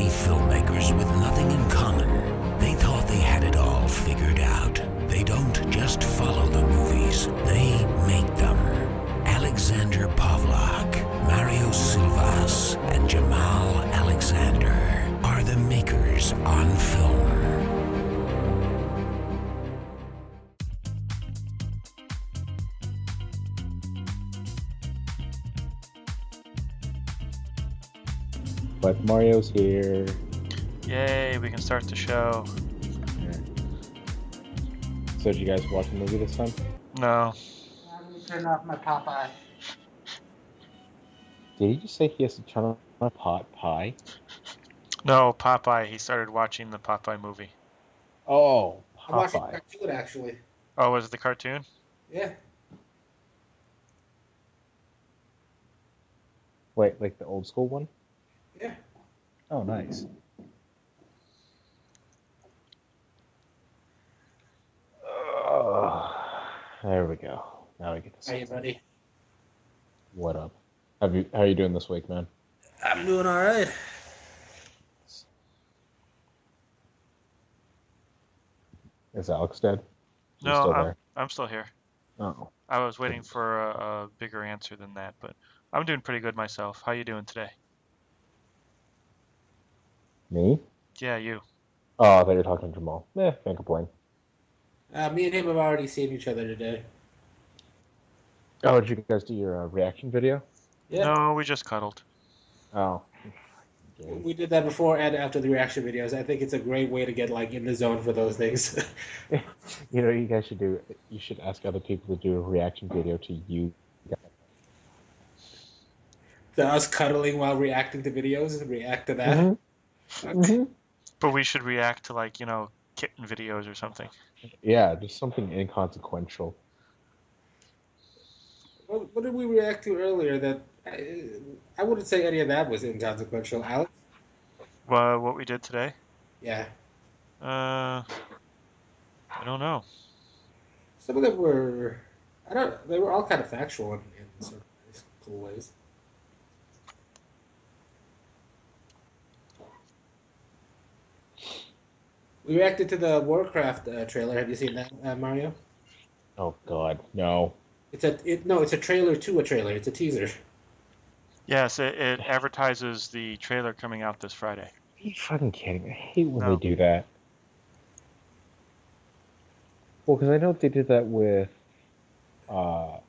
three filmmakers with nothing in common. They thought they had it all figured out. They don't just follow the movies, they make them. Alexander Pavlak, Mario Silvas, and Jamal Alexander are the makers on film. But Mario's here. Yay, we can start the show. Yeah. So did you guys watch the movie this time? No. I'm gonna turn off my Popeye. Did he just say he has to turn on a pot pie? No, Popeye. He started watching the Popeye movie. Oh, I'm watching Popeye. cartoon actually. Oh, was it the cartoon? Yeah. Wait, like the old school one? Yeah. Oh, nice. There we go. Now we get to Are see. you ready? What up? How are you doing this week, man? I'm doing all right. Is Alex dead? No, still there? I'm still here. Oh. I was waiting for a bigger answer than that, but I'm doing pretty good myself. How you doing today? Me? Yeah, you. Oh, I thought you were talking to Jamal. Can't complain. Me and him have already seen each other today. Oh, did you guys do your reaction video? Yeah. No, we just cuddled. Oh. We did that before and after the reaction videos. I think it's a great way to get like in the zone for those things. You know, you guys should do. You should ask other people to do a reaction video to you. So us cuddling while reacting to videos, react to that. Mm-hmm. Mm-hmm. But we should react to kitten videos or something. Yeah, just something inconsequential. What did we react to earlier that I wouldn't say any of that was inconsequential, Alex? Well, what we did today? Yeah. I don't know. Some of them were, they were all kind of factual in some cool ways. We reacted to the Warcraft trailer. Have you seen that, Mario? Oh God, no. It's a trailer to a trailer. It's a teaser. Yes, it advertises the trailer coming out this Friday. Are you fucking kidding me? I hate when No. they do that. Well, because I know they did that with Deadpool.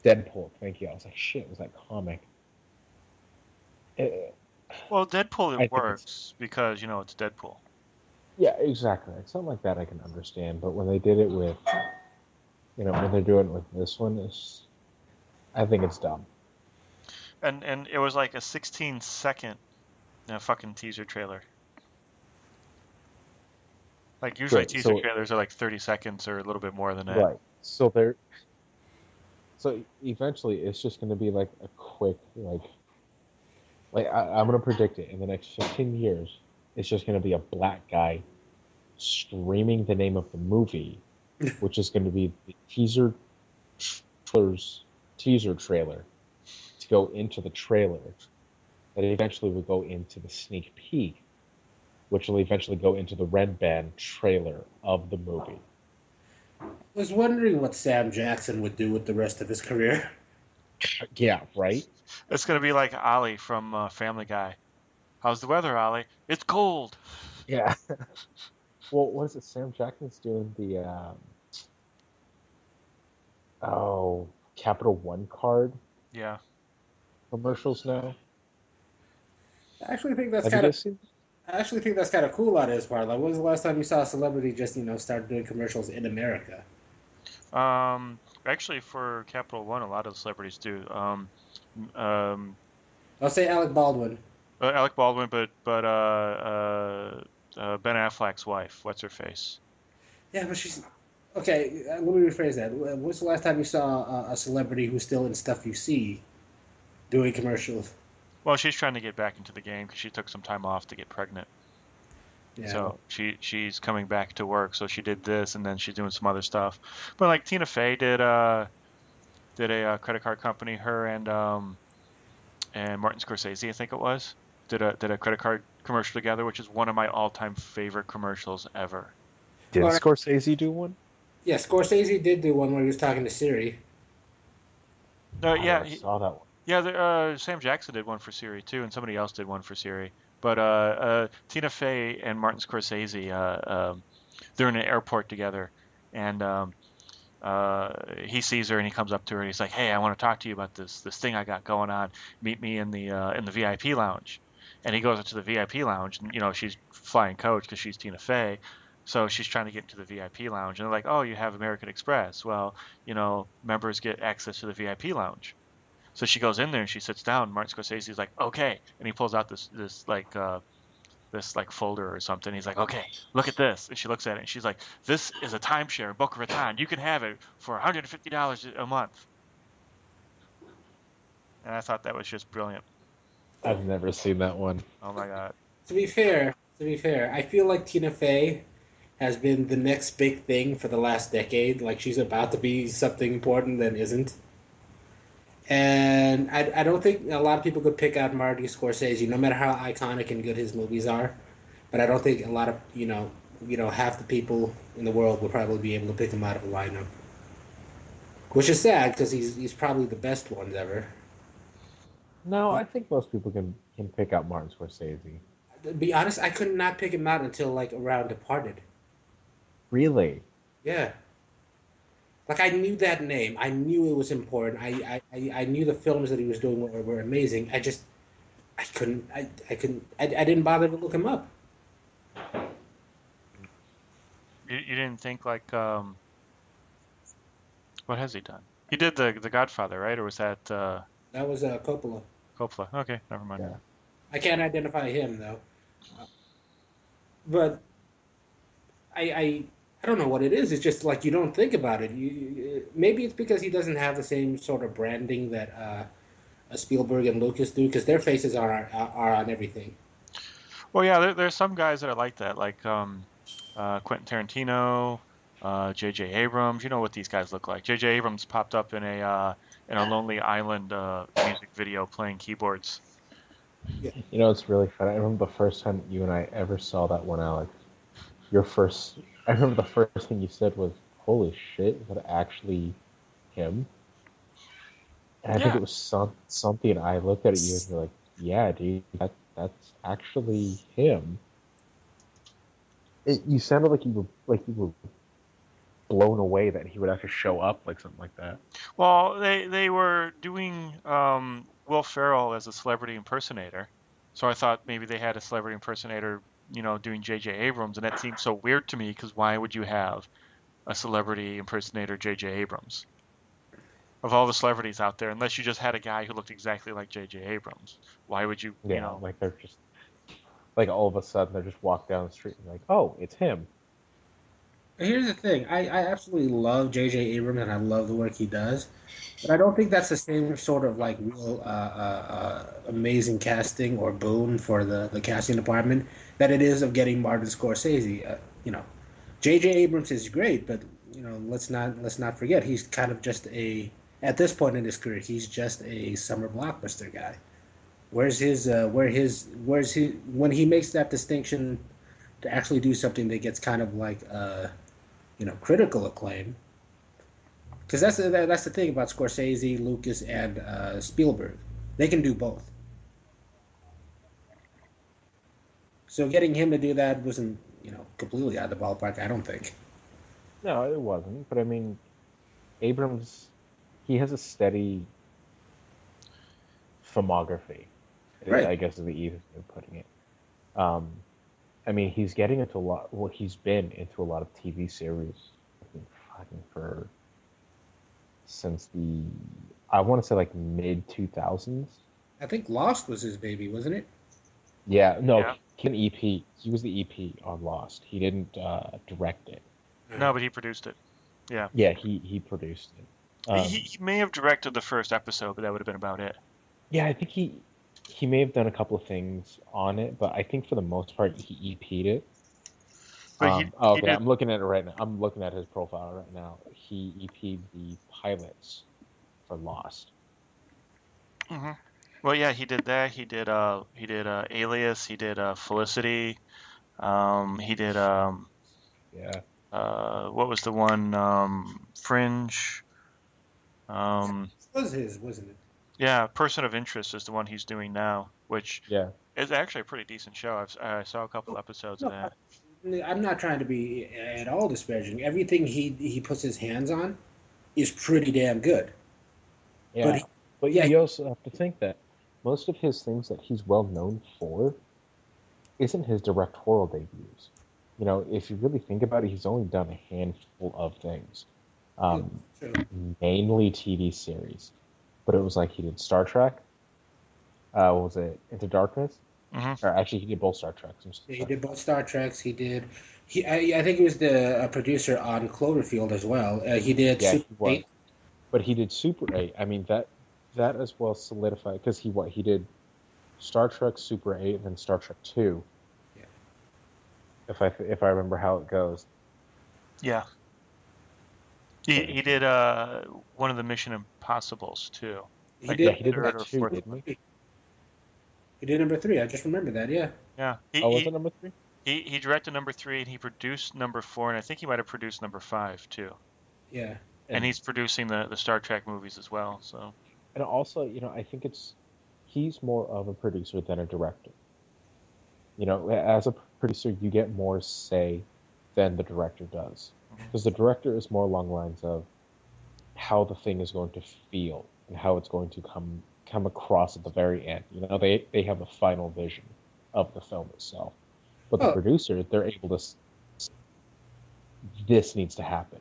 Deadpool. Thank you. I was like, shit, was that comic? Well, Deadpool I think works because it's Deadpool. Yeah, exactly. Like, something like that I can understand, but when they did it with, when they're doing it with this one, I think it's dumb. And it was like a 16-second fucking teaser trailer. Like usually Right, teaser trailers are like 30 seconds or a little bit more than that. Right. So eventually it's just going to be like a quick I'm going to predict it in the next 15 years. It's just going to be a black guy screaming the name of the movie, which is going to be the teaser trailer to go into the trailer. That eventually will go into the sneak peek, which will eventually go into the red band trailer of the movie. I was wondering what Sam Jackson would do with the rest of his career. Yeah, right? It's going to be like Ollie from Family Guy. How's the weather, Ollie? It's cold. Yeah. Well, what is it? Sam Jackson's doing the Capital One card. Yeah. Commercials now. I actually think that's Have you kind of. guys seen? I actually think that's kind of cool on his part. Like, when was the last time you saw a celebrity just start doing commercials in America? Actually, for Capital One, a lot of the celebrities do. I'll say Alec Baldwin. Alec Baldwin, but Ben Affleck's wife. What's her face? Yeah, but she's okay. Let me rephrase that. When's the last time you saw a celebrity who's still in Stuff You See doing commercials? Well, she's trying to get back into the game because she took some time off to get pregnant. Yeah. So she's coming back to work. So she did this, and then she's doing some other stuff. But like Tina Fey did a credit card company. Her and and Martin Scorsese, I think it was, did a credit card commercial together, which is one of my all-time favorite commercials ever. Did All right. Scorsese do one? Yeah, Scorsese did do one where he was talking to Siri. No, I yeah, never saw that one. yeah. Sam Jackson did one for Siri too, and somebody else did one for Siri. But Tina Fey and Martin Scorsese, they're in an airport together, and he sees her and he comes up to her and he's like, "Hey, I want to talk to you about this thing I got going on. Meet me in the VIP lounge." And he goes into the VIP lounge, and she's flying coach because she's Tina Fey, so she's trying to get into the VIP lounge, and they're like, "Oh, you have American Express. Well, members get access to the VIP lounge." So she goes in there and she sits down. Martin Scorsese's like, "Okay," and he pulls out this like folder or something. He's like, "Okay, look at this." And she looks at it and she's like, "This is a timeshare in Boca Raton. You can have it for $150 a month." And I thought that was just brilliant. I've never seen that one. Oh my God. To be fair, I feel like Tina Fey has been the next big thing for the last decade. Like she's about to be something important that isn't. And I don't think a lot of people could pick out Marty Scorsese, no matter how iconic and good his movies are. But I don't think a lot of half the people in the world would probably be able to pick him out of a lineup, which is sad because he's probably the best ones ever. No, I think most people can pick out Martin Scorsese. To be honest, I could not pick him out until like around Departed. Really? Yeah, like I knew that name. I knew it was important. I knew the films that he was doing were amazing. I couldn't I couldn't I didn't bother to look him up. You didn't think like what has he done? He did the Godfather, right? Or was that That was Coppola. Coppola? Okay, never mind. Yeah. I can't identify him though. But I don't know what it is. It's just like you don't think about it. Maybe it's because he doesn't have the same sort of branding that Spielberg and Lucas do, because their faces are on everything. Well, yeah, there's some guys that are like that, like Quentin Tarantino, J.J. Abrams. You know what these guys look like. J.J. Abrams popped up in a Lonely Island music video playing keyboards. Yeah. It's really funny. I remember the first time you and I ever saw that one, Alex. I remember the first thing you said was, "Holy shit, is that actually him?" And I think Yeah. it was something, and I looked at you and you're like, "Yeah, dude, that's actually him." You sounded like you were blown away that he would actually show up like something like that. Well, they were doing Will Ferrell as a celebrity impersonator, so I thought maybe they had a celebrity impersonator, doing J.J. Abrams, and that seemed so weird to me because why would you have a celebrity impersonator J.J. Abrams? Of all the celebrities out there, unless you just had a guy who looked exactly like J.J. Abrams, why would you, Yeah, like they're just like all of a sudden they're just walk down the street and like, "Oh, it's him." Here's the thing. I absolutely love J.J. Abrams and I love the work he does, but I don't think that's the same sort of like real amazing casting or boon for the casting department that it is of getting Martin Scorsese. J.J. Abrams is great, but let's not forget he's kind of just at this point in his career he's just a summer blockbuster guy. Where's his when he makes that distinction to actually do something that gets kind of like critical acclaim, because that's the thing about Scorsese, Lucas, and Spielberg. They can do both. So getting him to do that wasn't completely out of the ballpark. I don't think. No, it wasn't. But I mean, Abrams, he has a steady filmography. Right. I guess is the easiest way of putting it. Um, I mean, he's getting into a lot. Well, he's been into a lot of TV series. I think fucking for since I want to say like mid 2000s. I think Lost was his baby, wasn't it? Yeah, no, yeah. he an EP. He was the EP on Lost. He didn't direct it. No, but he produced it. Yeah. Yeah, he produced it. He may have directed the first episode, but that would have been about it. Yeah, I think he may have done a couple of things on it, but I think for the most part he EP'd it. But he Okay, did. I'm looking at it right now. I'm looking at his profile right now. He EP'd the pilots for Lost. Hmm. Well, yeah, he did that. He did Alias. He did Felicity. He did Yeah. what was the one? Fringe. Um, This was his, wasn't it? yeah, Person of Interest is the one he's doing now, which Yeah. is actually a pretty decent show. I saw a couple episodes of No, that. I'm not trying to be at all disparaging. Everything he puts his hands on is pretty damn good. But Yeah. But yeah, you also have to think that most of his things that he's well known for isn't his directorial debuts. If you really think about it, he's only done a handful of things, um, true. mainly TV series. But it was like he did Star Trek. What was it? Into Darkness? Hmm. Or actually, he did both Star Treks. I'm He sorry. did both Star Treks. He did. I think he was the producer on Cloverfield as well. He did Yeah, Super he was. 8. But he did Super 8. I mean, that as well solidified because he did Star Trek Super 8 and then Star Trek 2, Yeah. if I remember how it goes. Yeah, he But he did one of the Mission Impossibles too, He like the yeah, did he did third number or two, fourth didn't one. he? he did number 3. I just remember that. Yeah. Yeah, Oh, was it number 3? he directed number three and he produced number four and I think he might have produced number five too. Yeah. And And he's producing the Star Trek movies as well. So and also, I think he's more of a producer than a director. As a producer, you get more say than the director does, mhm. because the director is more along the lines of how the thing is going to feel and how it's going to come across at the very end. They have a final vision of the film itself, but the Oh, producer, they're able to this needs to happen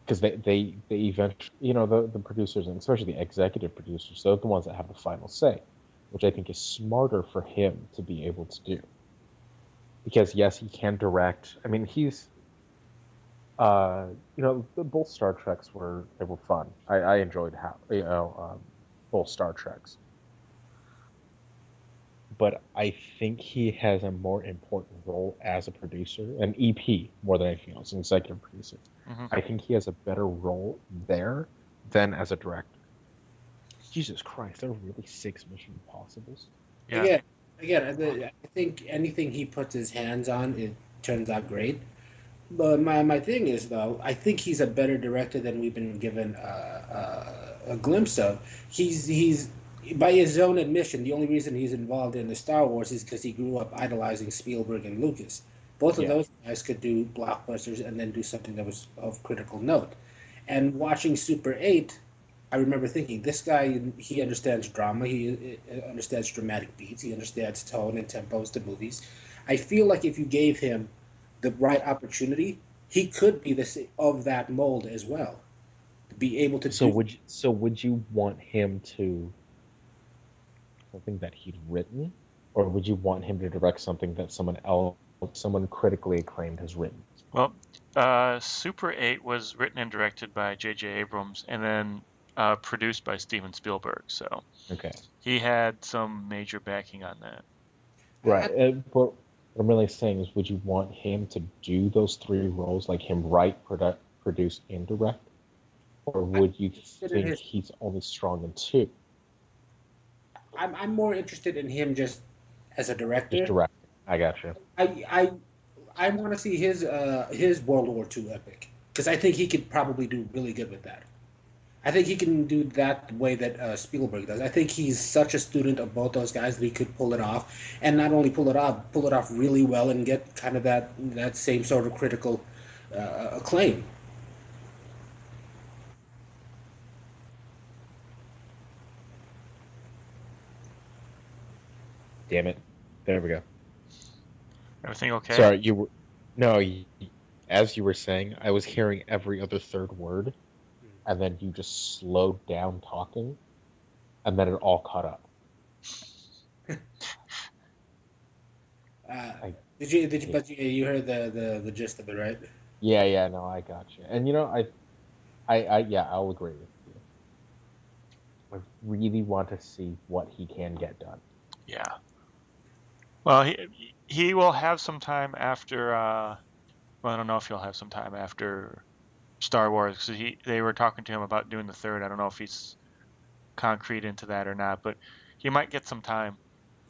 because they eventually, the producers, and especially the executive producers, they're the ones that have the final say, which I think is smarter for him to be able to do, because yes, he can direct. I mean, he's both Star Treks were fun. I enjoyed how both Star Treks, but I think he has a more important role as a producer, an EP more than anything else, an executive producer. Hmm. I think he has a better role there than as a director. Jesus Christ, there are really 6 Mission Impossibles. Yeah. again, I think anything he puts his hands on, it turns out great. But my thing is though, I think he's a better director than we've been given a glimpse of. He's by his own admission, the only reason he's involved in the Star Wars is because he grew up idolizing Spielberg and Lucas. Both of Yeah. those guys could do blockbusters and then do something that was of critical note. And watching Super 8, I remember thinking, this guy, he understands drama, he understands dramatic beats, he understands tone and tempos to movies. I feel like if you gave him the right opportunity, he could be this of that mold as well. To be able to So do. would you want him to something that he'd written, or would you want him to direct something that someone critically acclaimed has written? Well, Super 8 was written and directed by J.J. Abrams and then produced by Steven Spielberg. So Okay. he had some major backing on that. Right. But what I'm really saying is, would you want him to do those 3 roles, like him write, produce, and direct? Or I'm would you interested in think his. he's only strong in 2? I'm more interested in him just as a Just director. directing. I gotcha. I I I want to see his World War II epic because I think he could probably do really good with that. I think he can do that the way that Spielberg does. I think he's such a student of both those guys that he could pull it off, and not only pull it off really well, and get kind of that same sort of critical acclaim. Damn it. There we go. Everything okay? Sorry, you were. No, as you were saying, I was hearing every other third word, and then you just slowed down talking, and then it all caught up. Uh, I hate. but you heard the gist of it, right? Yeah, yeah, no, I got you. And yeah, I'll agree with you. I really want to see what he can get done. Yeah. Well, he will have some time after. Well, I don't know if he'll have some time after Star Wars because they were talking to him about doing the third. I don't know if he's concrete into that or not, but he might get some time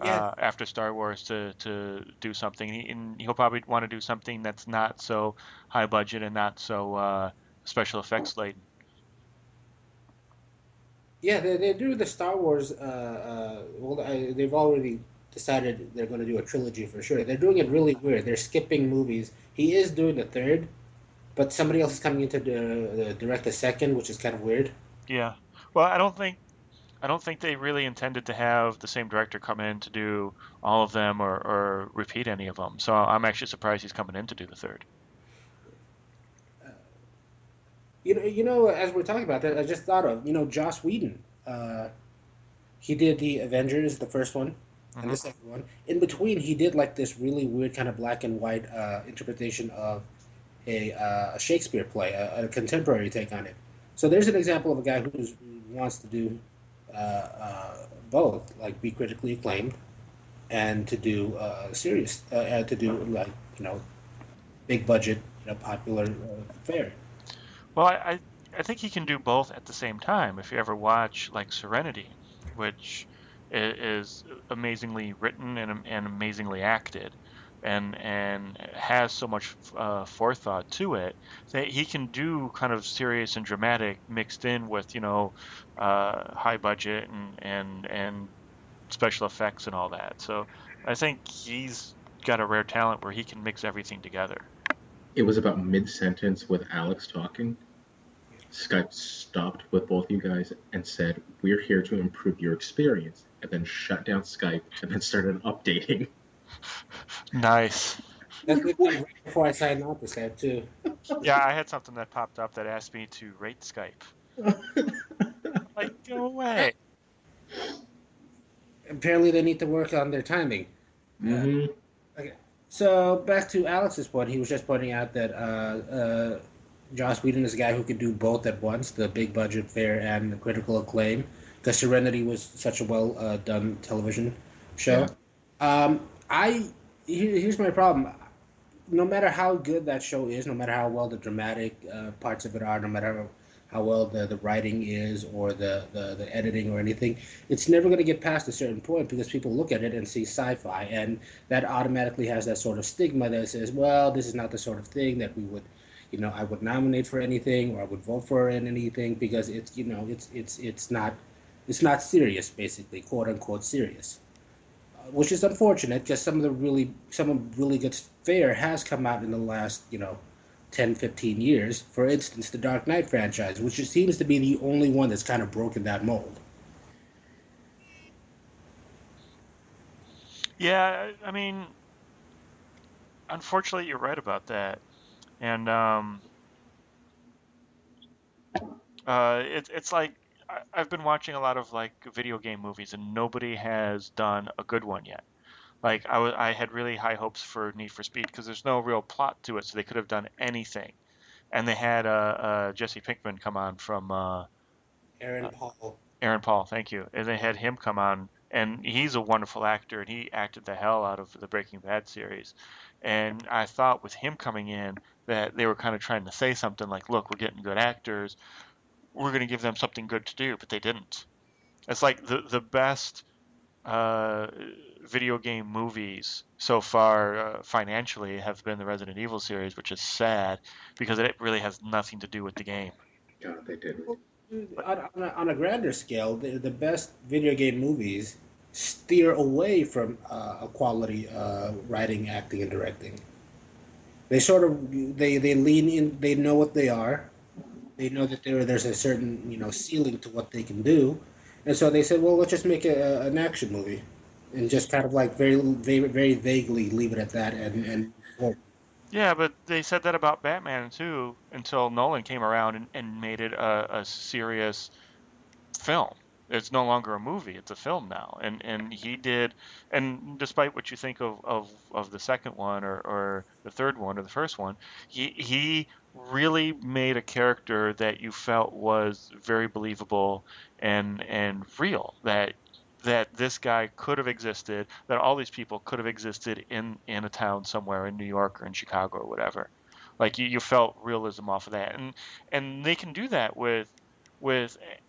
Yeah, after Star Wars to do something. And he'll probably want to do something that's not so high budget and not so special effects laden. yeah, they do the Star Wars. Well, they've already decided they're going to do a trilogy for sure. They're doing it really weird. They're skipping movies. He is doing the third, but somebody else is coming in to direct the second, which is kind of weird. Yeah. Well, I don't think they really intended to have the same director come in to do all of them or repeat any of them. So I'm actually surprised he's coming in to do the third. As we're talking about that, I just thought of Joss Whedon. He did the Avengers, the first one, and Hmm. the second one. In between, he did like this really weird kind of black and white interpretation of a Shakespeare play, a contemporary take on it. So there's an example of a guy who wants to do both, like be critically acclaimed and to do serious, to do like big budget, popular fare. Well, I think he can do both at the same time. If you ever watch like Serenity, which is amazingly written and amazingly acted, and has so much forethought to it that he can do kind of serious and dramatic mixed in with high budget and special effects and all that. So I think he's got a rare talent where he can mix everything together. It was about mid-sentence with Alex talking. Skype stopped with both you guys and said, "We're here to improve your experience," and then shut down Skype and then started updating. Nice. That's what I did right before I signed on to Skype too. Yeah, I had something that popped up that asked me to rate Skype. Like, go away. Apparently, they need to work on their timing. Uh, Mm-hmm. okay. So back to Alex's point, he was just pointing out that Joss Whedon is a guy who could do both at once, the big budget fare and the critical acclaim, because Serenity was such a well done television show. Yeah. I here's my problem. No matter how good that show is, no matter how well the dramatic parts of it are, no matter how well the writing is or the editing or anything, it's never going to get past a certain point because people look at it and see sci-fi, and that automatically has that sort of stigma that says, well, this is not the sort of thing that we would, I would nominate for anything or I would vote for in anything because it's not serious, basically, quote unquote serious, which is unfortunate because some really good fare has come out in the last 10, 15 years. For instance, the Dark Knight franchise, which just seems to be the only one that's kind of broken that mold. Yeah, I mean, unfortunately, you're right about that. And it's like I've been watching a lot of like video game movies, and nobody has done a good one yet. Like I had really high hopes for Need for Speed because there's no real plot to it, so they could have done anything. And they had Jesse Pinkman come on from Aaron Paul. Aaron Paul, thank you. And they had him come on, and he's a wonderful actor, and he acted the hell out of the Breaking Bad series. And I thought with him coming in that they were kind of trying to say something like, "Look, we're getting good actors. We're going to give them something good to do," but they didn't. It's like the best uh, video game movies so far financially have been the Resident Evil series, which is sad because it really has nothing to do with the game. God, they did. But On a grander scale, the best video game movies steer away from a quality writing, acting, and directing. They sort of they lean in. They know what they are. They know that there's a certain ceiling to what they can do, and so they said, well, let's just make an action movie, and just kind of like very very very vaguely leave it at that, and well, yeah, but they said that about Batman too until Nolan came around and made it a serious film. It's no longer a movie; it's a film now. And he did. And despite what you think of the second one or the third one or the first one, he really made a character that you felt was very believable and real. That this guy could have existed. That all these people could have existed in a town somewhere in New York or in Chicago or whatever. Like you felt realism off of that, and they can do that with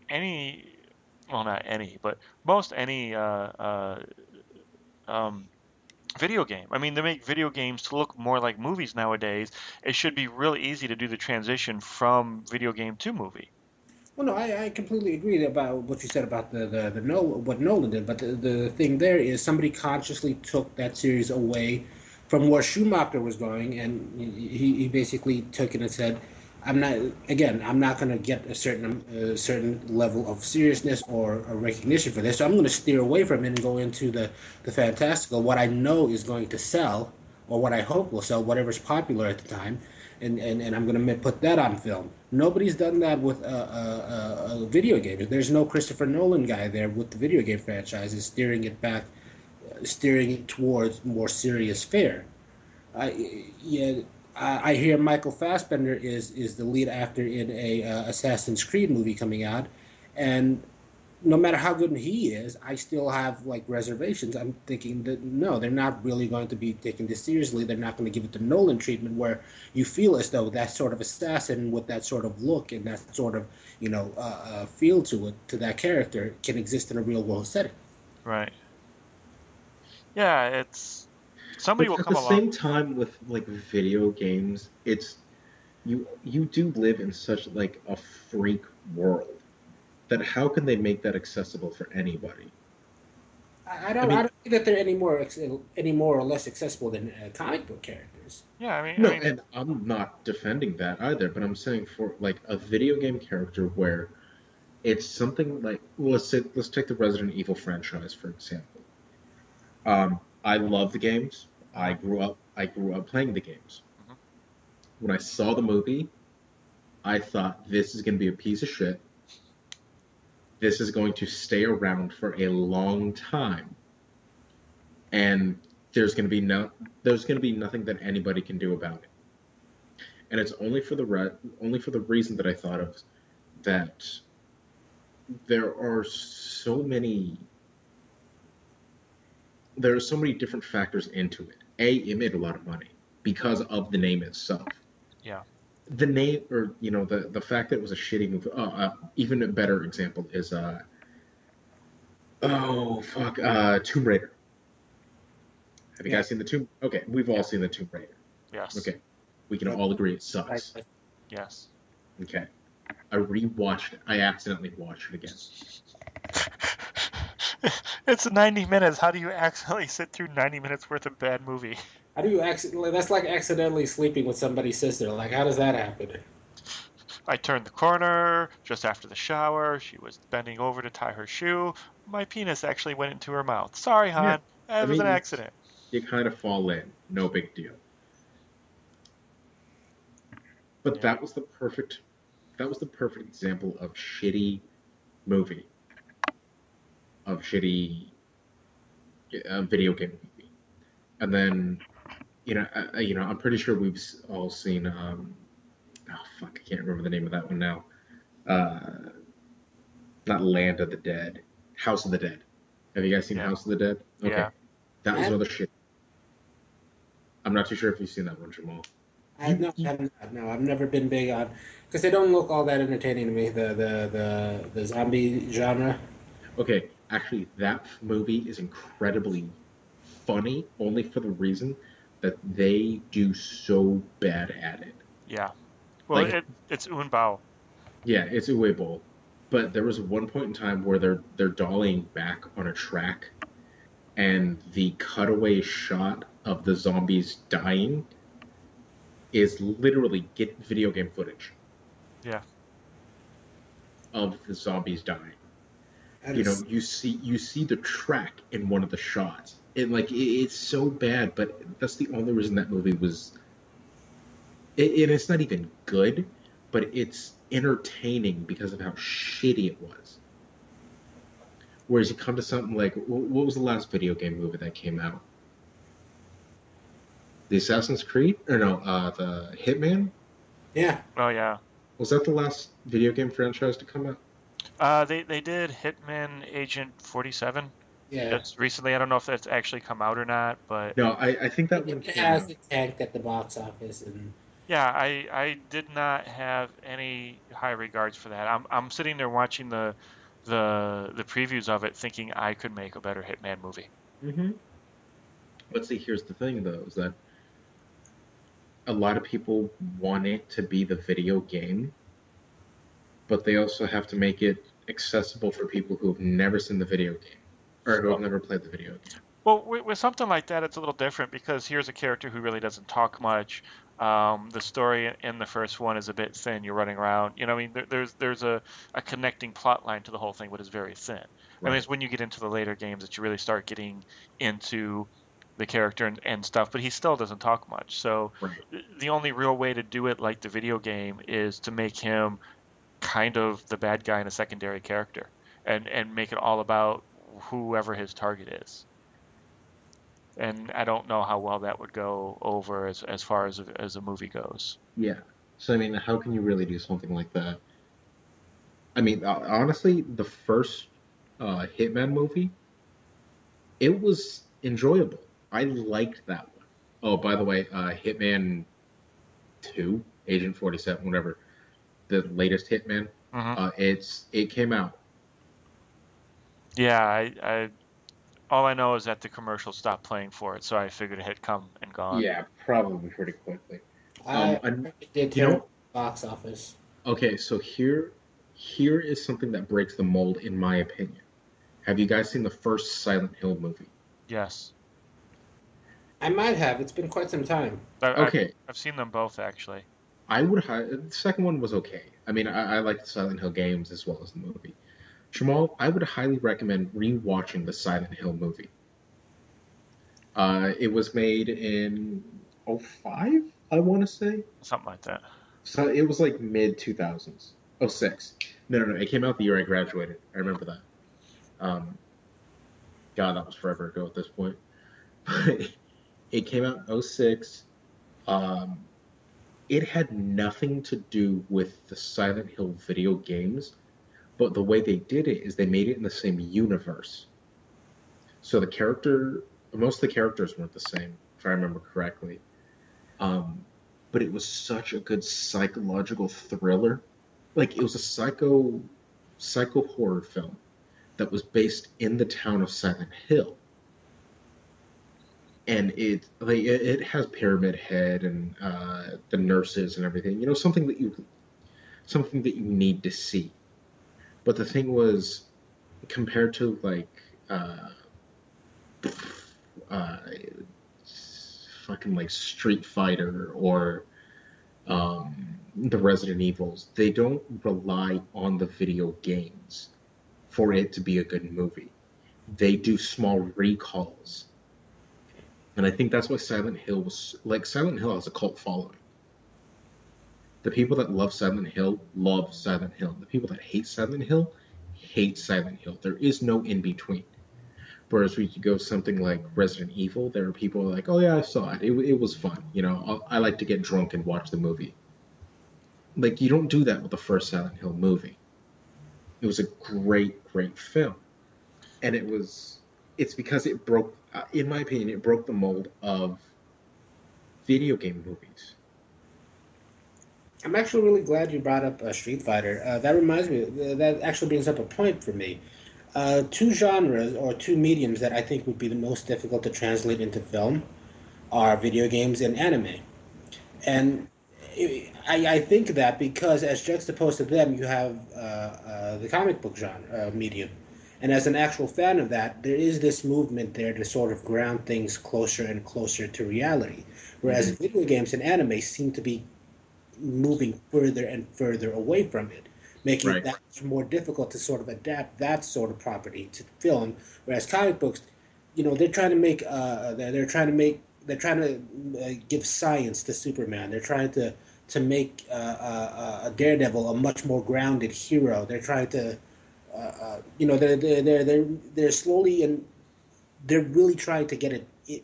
any well, not any, but most any um, video game. I mean, they make video games to look more like movies nowadays. It should be really easy to do the transition from video game to movie. Well, no, I completely agree about what you said about the what Nolan did, but the thing there is somebody consciously took that series away from where Schumacher was going, and he basically took it and said, "I'm not again. I'm not going to get a certain level of seriousness or recognition for this, so I'm going to steer away from it and go into the fantastical. What I know is going to sell, or what I hope will sell, whatever's popular at the time." And I'm going to put that on film. Nobody's done that with a video game. There's no Christopher Nolan guy there with the video game franchises steering it back, steering it towards more serious fare. Yeah, I hear Michael Fassbender is the lead actor in a Assassin's Creed movie coming out, and no matter how good he is, I still have like reservations. I'm thinking that no, they're not really going to be taking this seriously. They're not going to give it the Nolan treatment where you feel as though that sort of assassin with that sort of look and that sort of feel to it to that character can exist in a real world setting. Right. Yeah, it's somebody will But at come the along. same time, with like video games, it's you do live in such like a freak world that how can they make that accessible for anybody? I I don't I mean, don't think that they're any more or less accessible than comic book characters. Yeah, I no, mean, and I'm not defending that either, but I'm saying for like a video game character where it's something like let's take the Resident Evil franchise for example. I love the games. mhm, I grew up playing the games. mhm. When I saw the movie, I thought this is going to be a piece of shit. This is going to stay around for a long time, and there's going to be nothing that anybody can do about it. And it's only for the reason that I thought of that there are so many there are so many different factors into it. It made a lot of money because of the name itself. Yeah, The name, or the fact that it was a shitty movie. Even a better example is oh fuck, Tomb Raider. Have you Yeah. guys seen the Tomb? Okay, we've all yeah, seen the Tomb Raider. yes, Okay, we can But all agree it I, sucks. yes. Okay, I rewatched it. I accidentally watched it again. It's 90 minutes. How do you accidentally sit through 90 minutes worth of bad movie? how do you accidentally? That's like accidentally sleeping with somebody's sister. Like, how does that happen? I turned the corner just after the shower. She was bending over to tie her shoe. My penis actually went into her mouth. Sorry, Yeah, hon. I It was an mean accident. you kind of fall in, no big deal. But Yeah. that was the perfect example of shitty movie, of shitty video game movie. And then I'm pretty sure we've all seen oh fuck, I can't remember the name of that one now. Uh, Not Land of the Dead, House of the Dead. Have you guys seen Yeah. House of the Dead? Okay, Yeah. that was I another shit. I'm not too sure if you've seen that one, Jamal. I You, no, you I'm not. No, I've never been big on because they don't look all that entertaining to me. The zombie genre. okay? Actually, that movie is incredibly funny, only for the reason that they do so bad at it. Yeah. Well, Like, it's Un Bao. yeah, it's a way bowl. But there was one point in time where they're dollying back on a track, and the cutaway shot of the zombies dying is literally get video game footage Yeah. of the zombies dying. That is You see the track in one of the shots, and like it's so bad, but that's the only reason that movie was. And it's not even good, but it's entertaining because of how shitty it was. Whereas you come to something like, what was the last video game movie that came out? The Assassin's Creed? Or no, the Hitman? yeah. Oh yeah. Was that the last video game franchise to come out? They did Hitman Agent 47 Yeah. just recently. I don't know if that's actually come out or not, but No, I think that one It came has out. it tanked at the box office, and yeah, I did not have any high regards for that. I'm sitting there watching the the previews of it, thinking I could make a better Hitman movie. Mm-hmm. But see, here's the thing, though, is that a lot of people want it to be the video game, but they also have to make it accessible for people who have never seen the video game or who have never played the video game. Well, with something like that, it's a little different because here's a character who really doesn't talk much. The story in the first one is a bit thin. You're running around. You know, I mean, there's a connecting plot line to the whole thing, but it's very thin. I mean, Right. it's when you get into the later games that you really start getting into the character and stuff, but he still doesn't talk much. So Right. the only real way to do it like the video game is to make him kind of the bad guy and a secondary character and make it all about whoever his target is. And I don't know how well that would go over as far as a movie goes. Yeah. So, I mean, how can you really do something like that? I mean, honestly, the first Hitman movie, it was enjoyable. I liked that one. Oh, by the way, Hitman 2, Agent 47, whatever, the latest Hitman, Hmm. it came out. Yeah, I all I know is that the commercial stopped playing for it, so I figured it had come and gone. Yeah, probably pretty quickly. I And heard it did you know, terrible box office. okay, so here is something that breaks the mold, in my opinion. Have you guys seen the first Silent Hill movie? Yes, I might have. It's been quite some time. Okay, I've seen them both actually. the second one was okay. I mean, I like the Silent Hill games as well as the movie. Jamal, I would highly recommend rewatching the Silent Hill movie. It was made in '05, I want to say. Something like that. So it was like mid 2000s. '06. No. It came out the year I graduated. I remember that. Um, God, that was forever ago at this point. But it came out in '06. Um, it had nothing to do with the Silent Hill video games, but the way they did it is they made it in the same universe. So most of the characters weren't the same, if I remember correctly. Um, but it was such a good psychological thriller. Like it was a psycho horror film that was based in the town of Silent Hill, and it has Pyramid Head and the nurses and everything. You know, something that you need to see. But the thing was, compared to like uh, fucking like Street Fighter or the Resident Evils, they don't rely on the video games for it to be a good movie. They do small recalls. And I think that's why Silent Hill has a cult following. The people that love Silent Hill. The people that hate Silent Hill. There is no in between. Whereas we could go something like Resident Evil, there are people who are like, oh yeah, I saw it. It was fun. You know, I like to get drunk and watch the movie. Like you don't do that with the first Silent Hill movie. It was a great film, and it's because it broke, in my opinion, it broke the mold of video game movies. I'm actually really glad you brought up Street Fighter. That reminds me, that actually brings up a point for me. Two genres or two mediums that I think would be the most difficult to translate into film are video games and anime. And I think that because as juxtaposed to them, you have the comic book genre medium. And as an actual fan of that, there is this movement there to sort of ground things closer and closer to reality. Whereas Mm-hmm. video games and anime seem to be moving further and further away from it, making it Right. that much more difficult to sort of adapt that sort of property to film. Whereas comic books, they're trying to make they're trying to give science to Superman. They're trying to make a Daredevil a much more grounded hero. They're trying to they're slowly and they're really trying to get it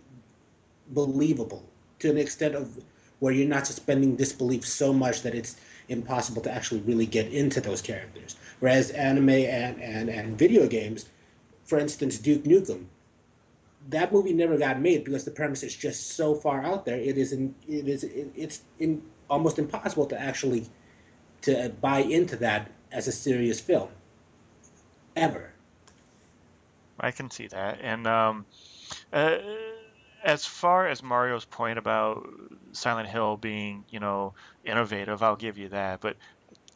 believable to an extent of where you're not suspending disbelief so much that it's impossible to actually really get into those characters. Whereas anime and video games, for instance, Duke Nukem, that movie never got made because the premise is just so far out there. It's almost impossible to actually to buy into that as a serious film. ever. I can see that. And uh, as far as Mario's point about Silent Hill being, innovative, I'll give you that. But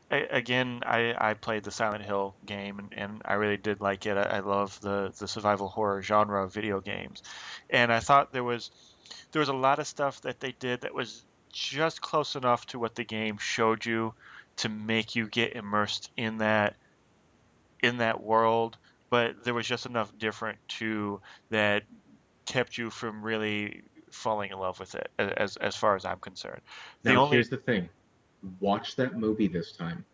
again, I played the Silent Hill game and I really did like it. I love the survival horror genre of video games, and I thought there was a lot of stuff that they did that was just close enough to what the game showed you to make you get immersed in that world, but there was just enough different too that kept you from really falling in love with it, as far as I'm concerned. The Now, only here's the thing: watch that movie this time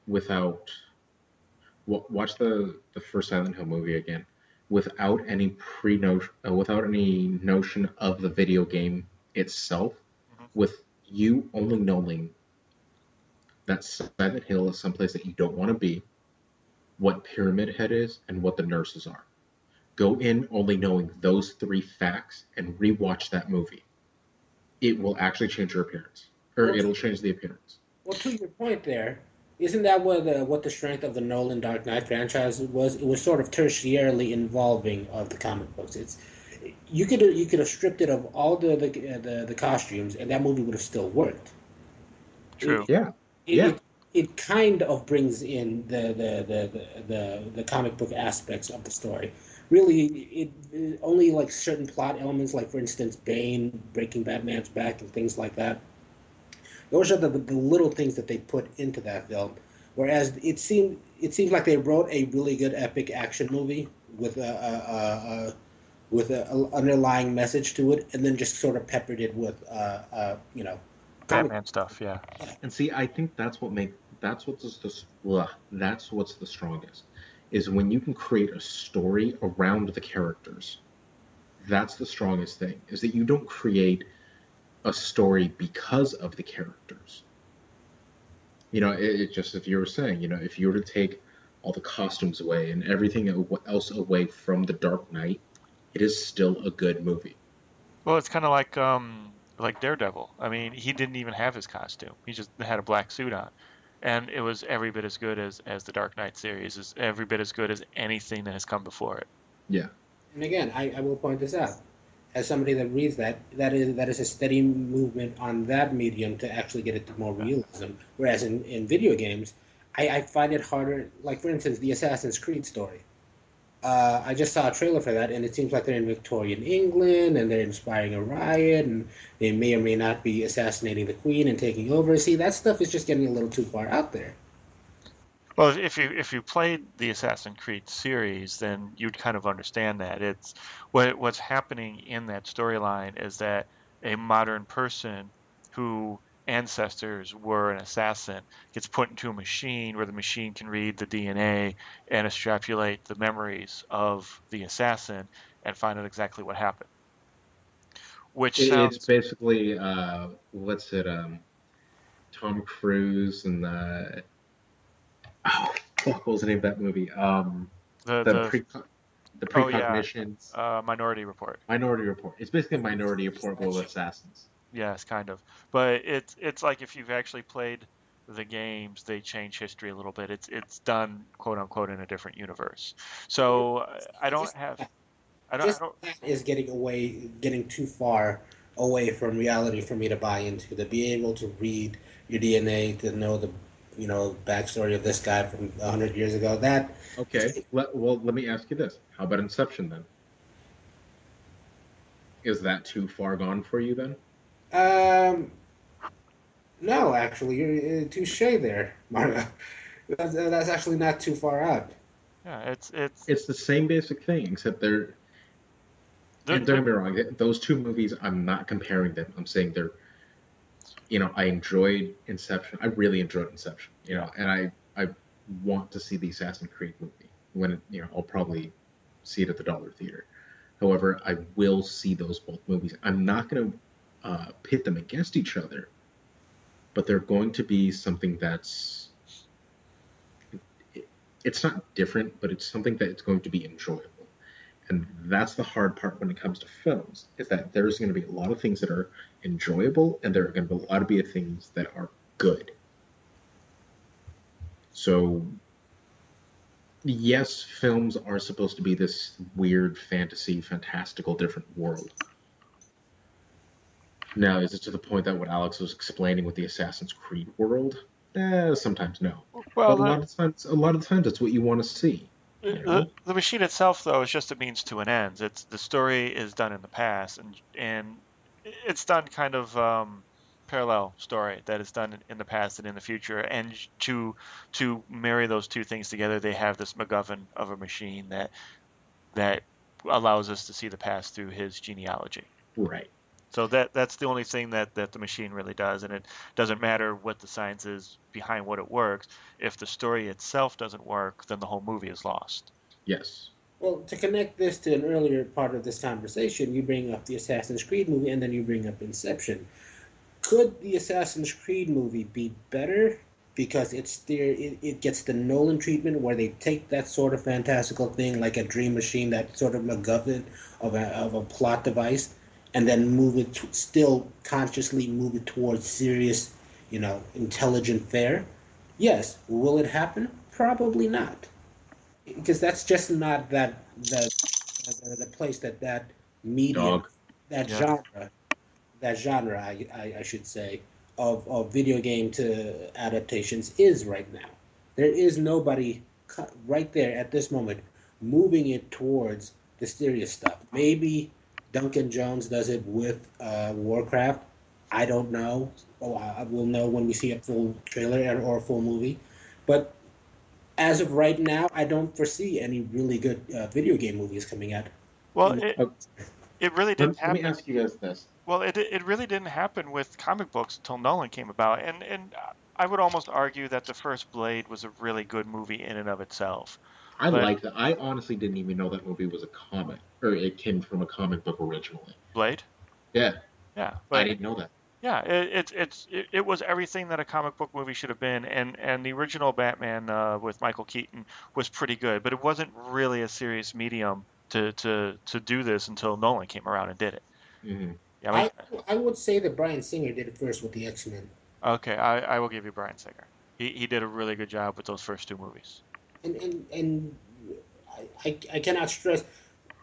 without watch the first Silent Hill movie again without any without any notion of the video game itself, Mhm. with you only knowing that Silent Hill is someplace that you don't want to be, what Pyramid Head is, and what the nurses are. Go in only knowing those three facts and rewatch that movie. It will actually change your appearance, or Well, it'll change the appearance. well, to your point there, isn't that what the strength of the Nolan Dark Knight franchise was? It was sort of tertiarily involving of the comic books. You could have stripped it of all the costumes, and that movie would have still worked. true. It Yeah, it, yeah. it kind of brings in the comic book aspects of the story. Really, it only like certain plot elements, like for instance, Bane breaking Batman's back and things like that. Those are the little things that they put into that film. Whereas it seems like they wrote a really good epic action movie with a underlying message to it, and then just sort of peppered it with comic. Batman stuff, yeah. And see, I think that's what's the strongest is when you can create a story around the characters. That's the strongest thing is that you don't create a story because of the characters. It just if you were saying, if you were to take all the costumes away and everything else away from the Dark Knight, it is still a good movie. Well, it's kind of like Daredevil. I mean, he didn't even have his costume. He just had a black suit on. And it was every bit as good as the Dark Knight series, is every bit as good as anything that has come before it. Yeah. And again, I will point this out as somebody that reads that is a steady movement on that medium to actually get it to more Yeah. realism. Whereas in video games, I find it harder. Like for instance, the Assassin's Creed story. I just saw a trailer for that, and it seems like they're in Victorian England, and they're inspiring a riot, and they may or may not be assassinating the Queen and taking over. See, that stuff is just getting a little too far out there. Well, if you played the Assassin's Creed series, then you'd kind of understand that. What's happening in that storyline is that a modern person who ancestors were an assassin gets put into a machine where the machine can read the DNA and extrapolate the memories of the assassin and find out exactly what happened. Which It's sounds basically what's it Tom Cruise and oh fuck, what was the name of that movie? the The the pre the oh yeah, precognitions Minority Report. Minority Report. It's basically a Minority Report with assassins. Yes, kind of. But it's like if you've actually played the games, they change history a little bit. It's done quote unquote in a different universe. So I don't Just have I just don't that is getting too far away from reality for me to buy into. To be able to read your DNA, to know the backstory of this guy from 100 years ago. That Okay. Let me ask you this. How about Inception then? Is that too far gone for you then? um no, actually, you're touche there, Margo. That's actually not too far out. yeah, it's It's the same basic thing, except they're, and don't they're get me wrong, those two movies, I'm not comparing them. I'm saying I enjoyed Inception. I really enjoyed Inception, yeah. and I want to see the Assassin's Creed movie when, I'll probably see it at the Dollar Theater. However, I will see those both movies. I'm not going to pit them against each other, but they're going to be something it's not different, but it's something that it's going to be enjoyable. And that's the hard part when it comes to films, is that there's going to be a lot of things that are enjoyable, and there are going to be a lot of things that are good. So yes, films are supposed to be this weird fantasy, fantastical, different world. Now, is it to the point that what Alex was explaining with the Assassin's Creed world? Sometimes no. Well, But a lot of the times, it's what you want to see. You know? the machine itself, though, is just a means to an end. It's the story is done in the past, and it's done kind of parallel story that is done in the past and in the future. And to marry those two things together, they have this MacGuffin of a machine that allows us to see the past through his genealogy. Right. So that's the only thing that the machine really does, and it doesn't matter what the science is behind what it works. If the story itself doesn't work, then the whole movie is lost. Yes. Well, to connect this to an earlier part of this conversation, you bring up the Assassin's Creed movie, and then you bring up Inception. Could the Assassin's Creed movie be better because it gets the Nolan treatment where they take that sort of fantastical thing like a dream machine, that sort of MacGuffin of a plot device, and then move it still consciously move it towards serious, intelligent fare? Yes. Will it happen? Probably not, because that's just not the place that medium, Dog. that Yeah. genre, I should say, of video game to adaptations is right now. There is nobody right there at this moment moving it towards the serious stuff. Maybe Duncan Jones does it with Warcraft. I don't know. Oh, I will know when we see a full trailer or a full movie. But as of right now, I don't foresee any really good video game movies coming out. Well, In the, it Uh, it really let, didn't let me happen. ask you guys this. Well, it really didn't happen with comic books until Nolan came about, and I would almost argue that the first Blade was a really good movie in and of itself. I But like that. I honestly didn't even know that movie was a comic, or it came from a comic book originally. Blade, Yeah, yeah, I but didn't know that. yeah, it was everything that a comic book movie should have been, and the original Batman with Michael Keaton was pretty good, but it wasn't really a serious medium to do this until Nolan came around and did it. Hmm. Yeah, I mean, I I would say that Bryan Singer did it first with the X-Men. okay, I will give you Bryan Singer. He did a really good job with those first two movies. And I cannot stress,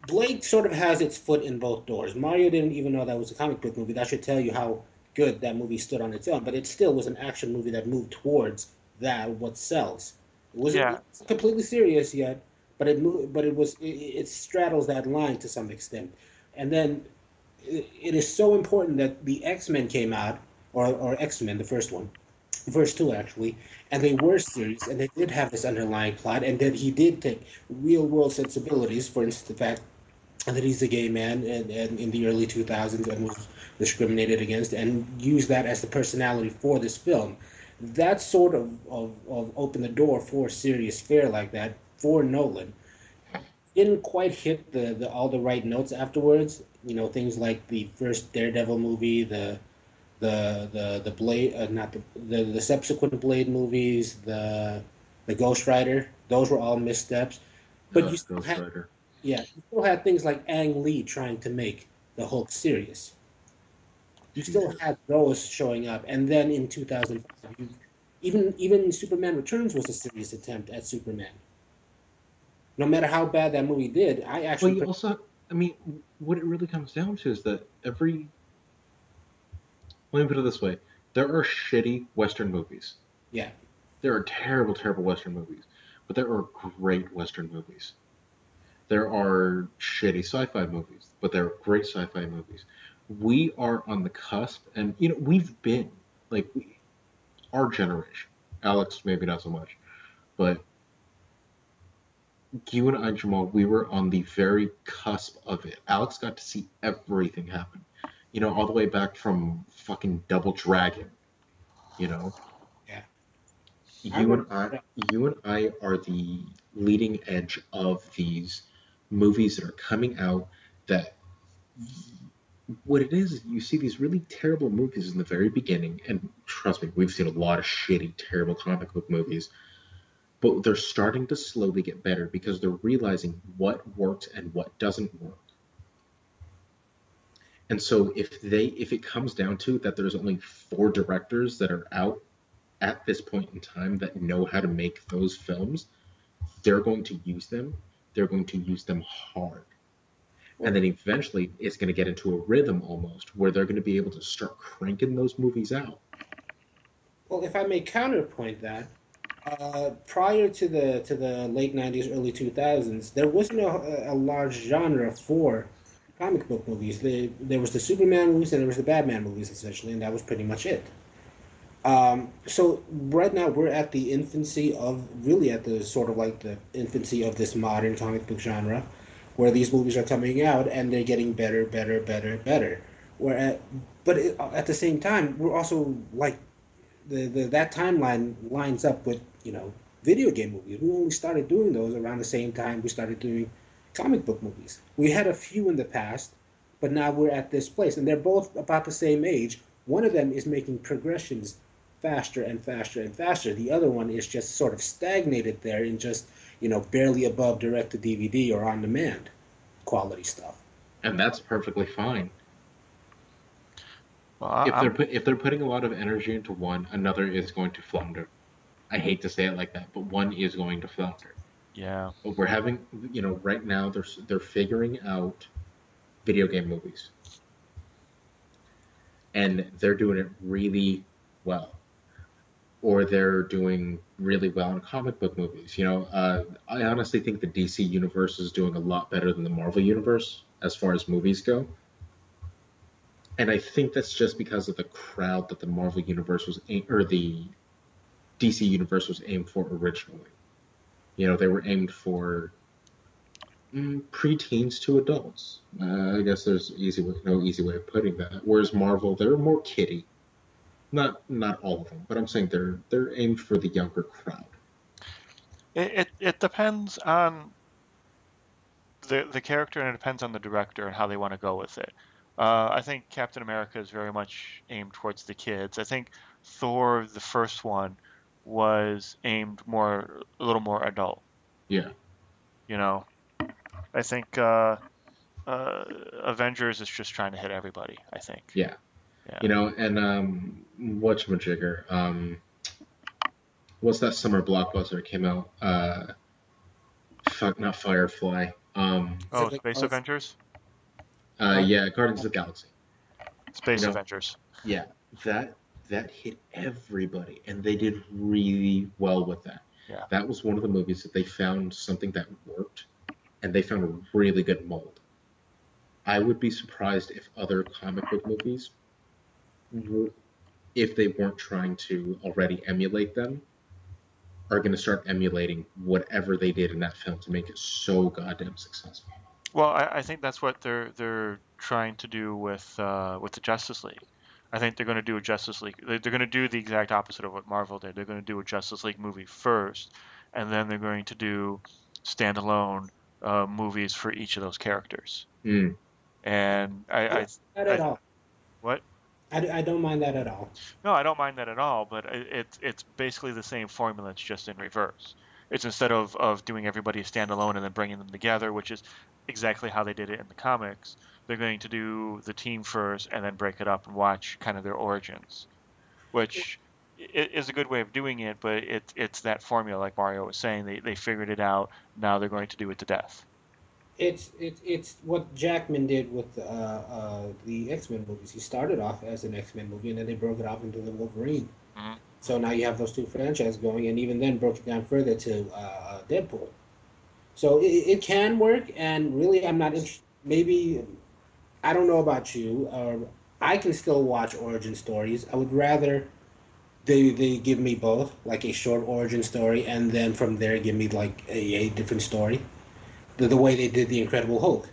Blade sort of has its foot in both doors. Mario didn't even know that was a comic book movie. That should tell you how good that movie stood on its own. But it still was an action movie that moved towards that what sells. Yeah, It wasn't completely serious yet, but it moved. But it straddles that line to some extent. And then it is so important that the X Men came out, or X Men, the first one, the first two actually, and they were serious, and they did have this underlying plot, and that he did take real world sensibilities. For instance, the fact that he's a gay man and in the early 2000s and was discriminated against, and use that as the personality for this film. That sort of opened the door for serious fare like that for Nolan. Didn't quite hit the all the right notes afterwards. Things like the first Daredevil movie, the Blade, not the subsequent Blade movies, the Ghost Rider. Those were all missteps. But Ghost Rider. you still had things like Ang Lee trying to make the Hulk serious. You still Jesus. had those showing up, and then in 2005, even Superman Returns was a serious attempt at Superman. No matter how bad that movie did, I Well, actually you also, I mean, what it really comes down to is that let me put it this way: there are shitty Western movies. yeah. There are terrible, terrible Western movies, but there are great Western movies. There are shitty sci-fi movies, but there are great sci-fi movies. We are on the cusp, and we've been like our generation. Alex, maybe not so much, but you and I, Jamal, we were on the very cusp of it. Alex got to see everything happen. All the way back from fucking Double Dragon. You know, Yeah. I you and remember. I, you and I are the leading edge of these movies that are coming out. That what it is, you see these really terrible movies in the very beginning, and trust me, we've seen a lot of shitty, terrible comic book movies. But they're starting to slowly get better because they're realizing what works and what doesn't work. And so if it comes down to that there's only four directors that are out at this point in time that know how to make those films, they're going to use them. They're going to use them hard. And then eventually it's going to get into a rhythm almost where they're going to be able to start cranking those movies out. Well, if I may counterpoint that, prior to the late '90s, early 2000s, there wasn't a large genre for comic book movies. There was the Superman movies and there was the Batman movies, essentially, and that was pretty much it. So right now we're at the infancy of really at the sort of like the infancy of this modern comic book genre, where these movies are coming out and they're getting better, better, better, better. At the same time, we're also like that timeline lines up with video game movies. We only started doing those around the same time we started doing comic book movies. We had a few in the past, but now we're at this place, and they're both about the same age. One of them is making progressions faster and faster and faster. The other one is just sort of stagnated there in just barely above direct to DVD or on demand quality stuff. And that's perfectly fine. Well, If they're putting a lot of energy into one, another is going to flounder. I hate to say it like that, but one is going to flounder. yeah. But we're having, right now they're figuring out video game movies, and they're doing it really well, or they're doing really well in comic book movies. I honestly think the DC universe is doing a lot better than the Marvel universe as far as movies go. And I think that's just because of the crowd that the Marvel universe or the DC universe was aimed for originally. They were aimed for preteens to adults. I guess there's no easy way of putting that. Whereas Marvel, they're more kiddie. Not all of them, but I'm saying they're aimed for the younger crowd. It depends on the character, and it depends on the director and how they want to go with it. I think Captain America is very much aimed towards the kids. I think Thor, the first one, was aimed a little more adult. Yeah, I think Avengers is just trying to hit everybody. I think. yeah. Yeah. And whatchamajigger, what's that summer blockbuster that came out? Fuck, not Firefly. Oh, Space Avengers. Yeah, Guardians of the Galaxy. Space Avengers. Yeah, that hit everybody, and they did really well with that. Yeah. That was one of the movies that they found something that worked, and they found a really good mold. I would be surprised if other comic book movies, if they weren't trying to already emulate them, are going to start emulating whatever they did in that film to make it so goddamn successful. Well, I think that's what they're trying to do with the Justice League. I think they're going to do a Justice League. They're going to do the exact opposite of what Marvel did. They're going to do a Justice League movie first, and then they're going to do standalone movies for each of those characters. Mm. And Not at all. What? I don't mind that at all. No, I don't mind that at all. But it's basically the same formula. It's just in reverse. It's instead of doing everybody standalone and then bringing them together, which is exactly how they did it in the comics. They're going to do the team first and then break it up and watch kind of their origins, which is a good way of doing it. But it's that formula, like Mario was saying. They figured it out. Now they're going to do it to death. It's what Jackman did with the X-Men movies. He started off as an X-Men movie, and then they broke it off into the Wolverine. Mm-hmm. So now you have those two franchises going, and even then broke it down further to Deadpool. So it can work, and really, I'm not interested. Maybe I don't know about you. I can still watch origin stories. I would rather they give me both, like a short origin story, and then from there give me like a different story. The way they did the Incredible Hulk.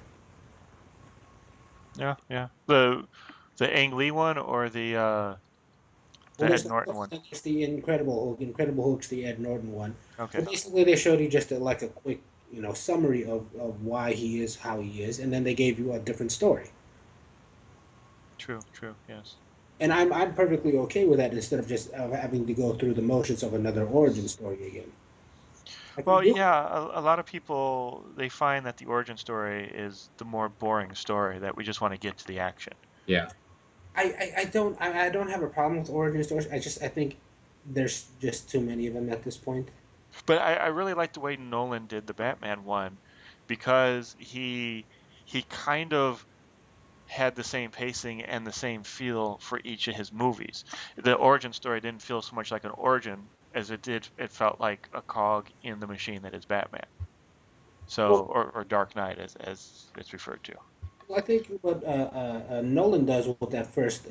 Yeah, yeah. The Ang Lee one or the Ed Norton one? It's the Incredible Hulk. Incredible Hulk's the Ed Norton one. Okay. But basically, they showed you just like a quick, summary of why he is how he is, and then they gave you a different story. True, yes. And I'm perfectly okay with that instead of just having to go through the motions of another origin story again. Well, yeah, a lot of people, they find that the origin story is the more boring story, that we just want to get to the action. Yeah. I don't have a problem with origin stories. I think there's just too many of them at this point. But I really like the way Nolan did the Batman one because he kind of had the same pacing and the same feel for each of his movies. The origin story didn't feel so much like an origin as it felt like a cog in the machine that is Batman. So, Well, or Dark Knight as it's referred to. I think what Nolan does with that first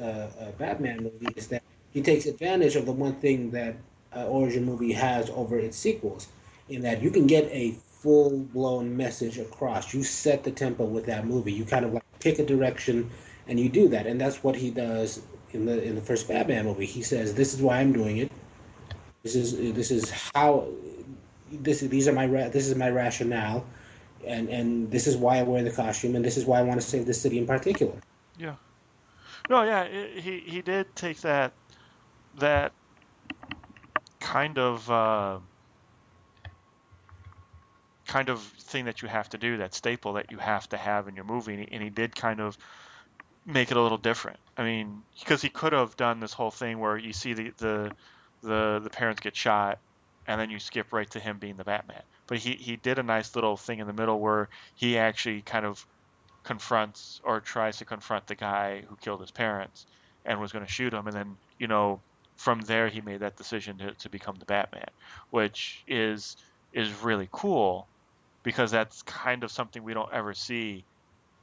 Batman movie is that he takes advantage of the one thing that origin movie has over its sequels, in that you can get a full blown message across. You set the tempo with that movie. You kind of like pick a direction, and you do that, and that's what he does in the first Batman movie. He says, "This is why I'm doing it. This is how these are this is my rationale." And this is why I wear the costume, and this is why I want to save the city in particular. Yeah. No, yeah, he did take that kind of kind of thing that you have to do, that staple that you have to have in your movie, and he did kind of make it a little different. I mean, because he could have done this whole thing where you see the parents get shot, and then you skip right to him being the Batman. But he did a nice little thing in the middle where he actually kind of confronts or tries to confront the guy who killed his parents and was going to shoot him, and then from there he made that decision to become the Batman, which is really cool because that's kind of something we don't ever see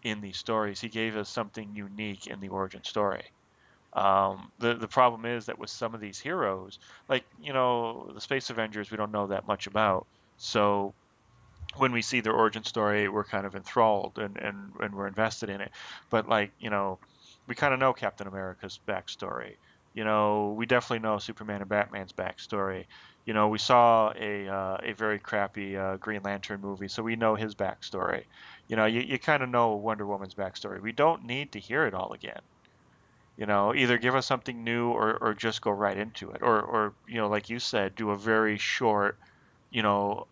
in these stories. He gave us something unique in the origin story. The problem is that with some of these heroes, like the Space Avengers, we don't know that much about. So when we see their origin story, we're kind of enthralled and we're invested in it. But like we kind of know Captain America's backstory. We definitely know Superman and Batman's backstory. We saw a very crappy Green Lantern movie, so we know his backstory. You kind of know Wonder Woman's backstory. We don't need to hear it all again. Either give us something new or just go right into it. Or like you said, do a very short, you know,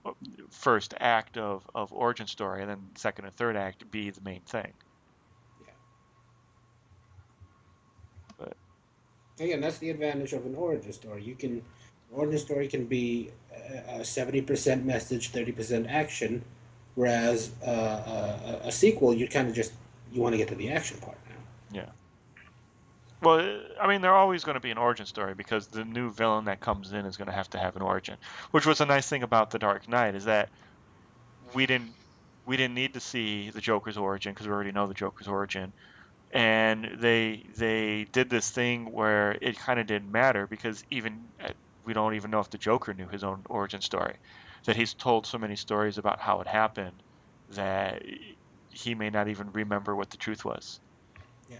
first act of origin story and then second and third act be the main thing. Yeah. But Again, that's the advantage of an origin story. An origin story can be a 70% message, 30% action, whereas a sequel, you kind of just you want to get to the action part now. yeah. Well, I mean, they're always going to be an origin story because the new villain that comes in is going to have an origin. Which was a nice thing about The Dark Knight is that we didn't we didn't need to see the Joker's origin because we already know the Joker's origin. And they did this thing where it kind of didn't matter because even we don't even know if the Joker knew his own origin story. That he's told so many stories about how it happened that he may not even remember what the truth was. Yeah.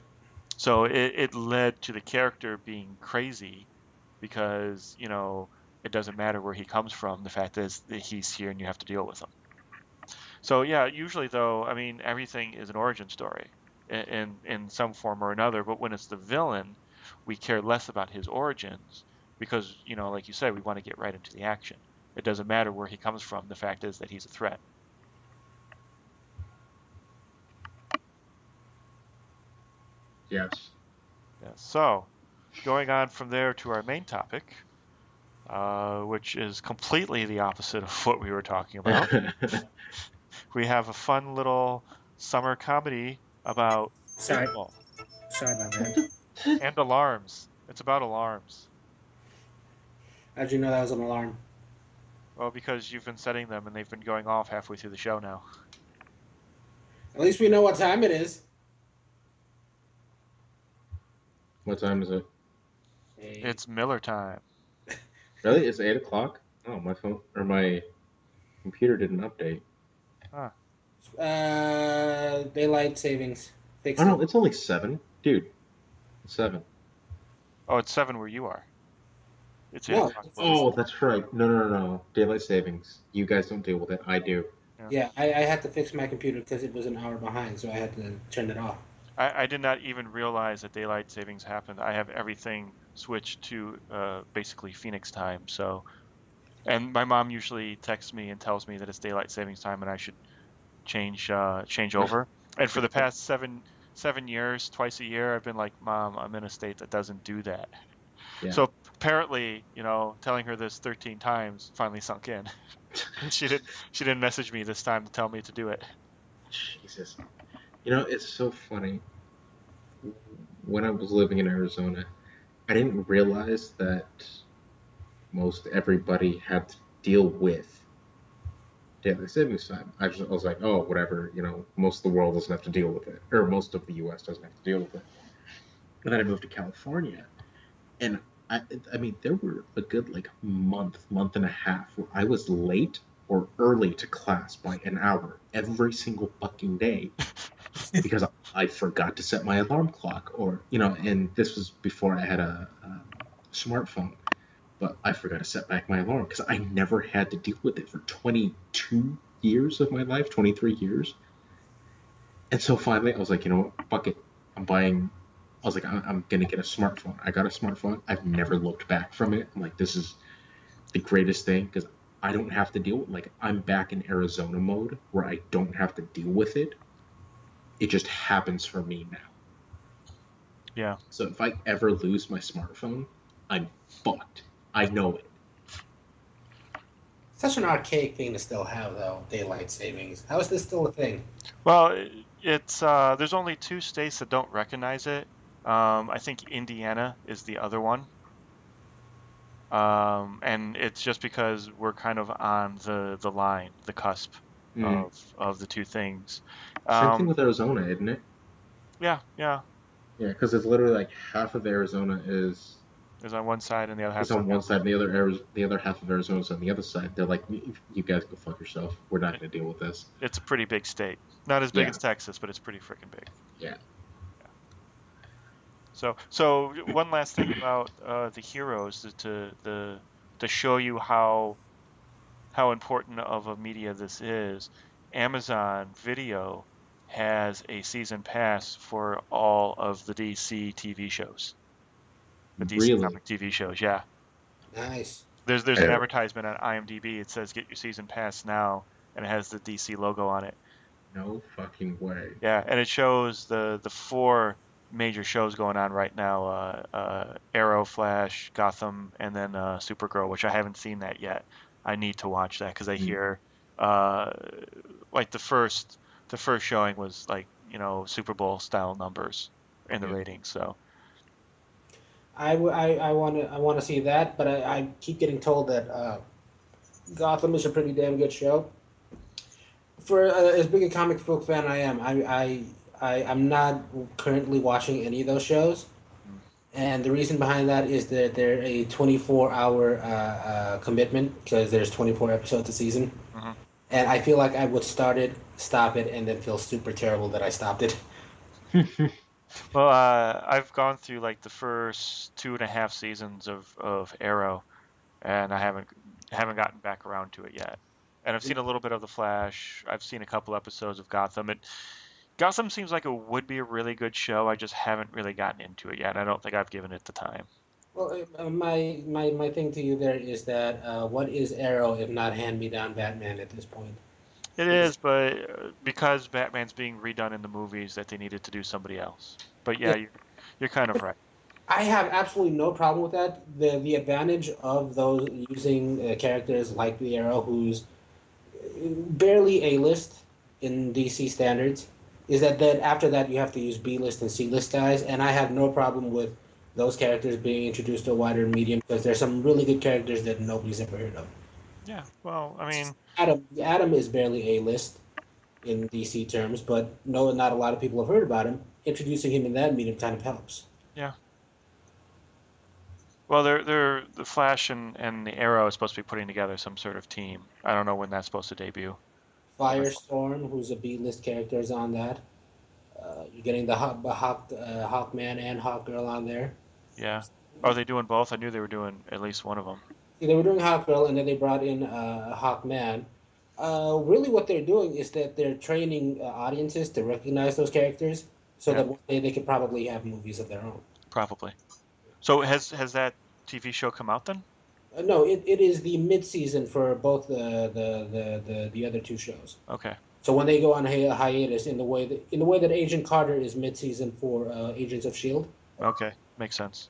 So it led to the character being crazy because, it doesn't matter where he comes from. The fact is that he's here and you have to deal with him. So yeah, usually though, I mean, everything is an origin story in some form or another. But when it's the villain, we care less about his origins because, like you said, we want to get right into the action. It doesn't matter where he comes from. The fact is that he's a threat. Yes. Yeah. So going on from there to our main topic, which is completely the opposite of what we were talking about. We have a fun little summer comedy about Sorry, baseball sorry about What that. and alarms. It's about alarms. How'd you know that was an alarm? Well, because you've been setting them and they've been going off halfway through the show now. At least we know what time it is. What time is it? Hey. It's Miller time. Really? It's 8 o'clock? Oh, my phone or my computer didn't update. Huh. Daylight savings. Oh Fixed it. no, it's only 7, dude. It's 7. Oh, it's 7 where you are. It's 8 No, o'clock where we Oh, are. that's right. No. Daylight savings. You guys don't deal with it. I do. Yeah. yeah, I had to fix my computer because it was an hour behind, so I had to turn it off. I did not even realize that daylight savings happened. I have everything switched to basically Phoenix time. So, and my mom usually texts me and tells me that it's daylight savings time and I should change over. And for the past seven years, twice a year, I've been like, Mom, I'm in a state that doesn't do that. Yeah. So apparently, telling her this 13 times finally sunk in. She didn't message me this time to tell me to do it. Jesus. It's so funny. When I was living in Arizona, I didn't realize that most everybody had to deal with daylight savings time. I was like, oh, whatever, most of the world doesn't have to deal with it, or most of the U.S. doesn't have to deal with it. And then I moved to California, and I mean, there were a good like month and a half where I was late or early to class by an hour every single fucking day because I forgot to set my alarm clock, or and this was before I had a smartphone, but I forgot to set back my alarm because I never had to deal with it for 22 years of my life, 23 years. And so finally, I was like, you know what, fuck it, I'm buying. I was like, I'm gonna get a smartphone. I got a smartphone. I've never looked back from it. I'm like, this is the greatest thing because I don't have to deal with, like, I'm back in Arizona mode where I don't have to deal with it. It just happens for me now. Yeah. So if I ever lose my smartphone, I'm fucked. I know it. Such an archaic thing to still have, though, daylight savings. How is this still a thing? Well, it's there's only 2 states that don't recognize it. I think Indiana is the other one. And it's just because we're kind of on the line, the cusp Mm. of the two things. Same thing with Arizona, isn't it? Yeah, yeah. Yeah, because it's literally like half of Arizona is On one side and the other half's on on the one other. side, and the other half of Arizona is on the other side. They're like, you guys go fuck yourself. We're not going to deal with this. It's a pretty big state. Not as big Yeah, as Texas, but it's pretty freaking big. yeah. So one last thing about the heroes to show you how important of a media this is. Amazon Video has a season pass for all of the DC TV shows, the DC Really? comic TV shows. Yeah, Nice. there's I an don't. advertisement on IMDb. It says get your season pass now, and it has the DC logo on it. No fucking way. Yeah, and it shows the 4 major shows going on right now: Arrow, Flash, Gotham, and then Supergirl, which I haven't seen that yet. I need to watch that because I Mm. hear uh, like the first showing was like Super Bowl style numbers in the Yeah. ratings. So I want to see that, but I keep getting told that Gotham is a pretty damn good show. For as big a comic book fan I am, I'm not currently watching any of those shows. mm, And the reason behind that is that they're a 24-hour commitment because there's 24 episodes a season. mhm. And I feel like I would start it, stop it, and then feel super terrible that I stopped it. Well, I've gone through like the first 2.5 seasons of Arrow, and I haven't gotten back around to it yet. And I've seen a little bit of The Flash. I've seen a couple episodes of Gotham. Gotham seems like it would be a really good show. I just haven't really gotten into it yet. I don't think I've given it the time. Well, my thing to you there is that what is Arrow if not hand-me-down Batman at this point? It It's, is, but because Batman's being redone in the movies, that they needed to do somebody else. But yeah, yeah, you're kind of right. I have absolutely no problem with that. The advantage of those using characters like the Arrow, who's barely A-list in DC standards, is that then after that you have to use B-list and C-list guys, and I have no problem with those characters being introduced to a wider medium because there's some really good characters that nobody's ever heard of. Yeah, well, I mean, Adam is barely A-list in DC terms, but no, not a lot of people have heard about him. Introducing him in that medium kind of helps. yeah. Well, they're the Flash and the Arrow is supposed to be putting together some sort of team. I don't know when that's supposed to debut. But Firestorm, who's a B-list character, is on that. You're getting the Hawkman and Hawkgirl on there. yeah. Are they doing both? I knew they were doing at least one of them. See, they were doing Hawkgirl, and then they brought in Hawkman. Really, what they're doing is that they're training audiences to recognize those characters, so Yeah, that one day they could probably have movies of their own. probably. So has that TV show come out then? No, it is the mid-season for both the other two shows. Okay. So when they go on hiatus, in the way that Agent Carter is mid-season for Agents of Shield. Okay. Makes sense.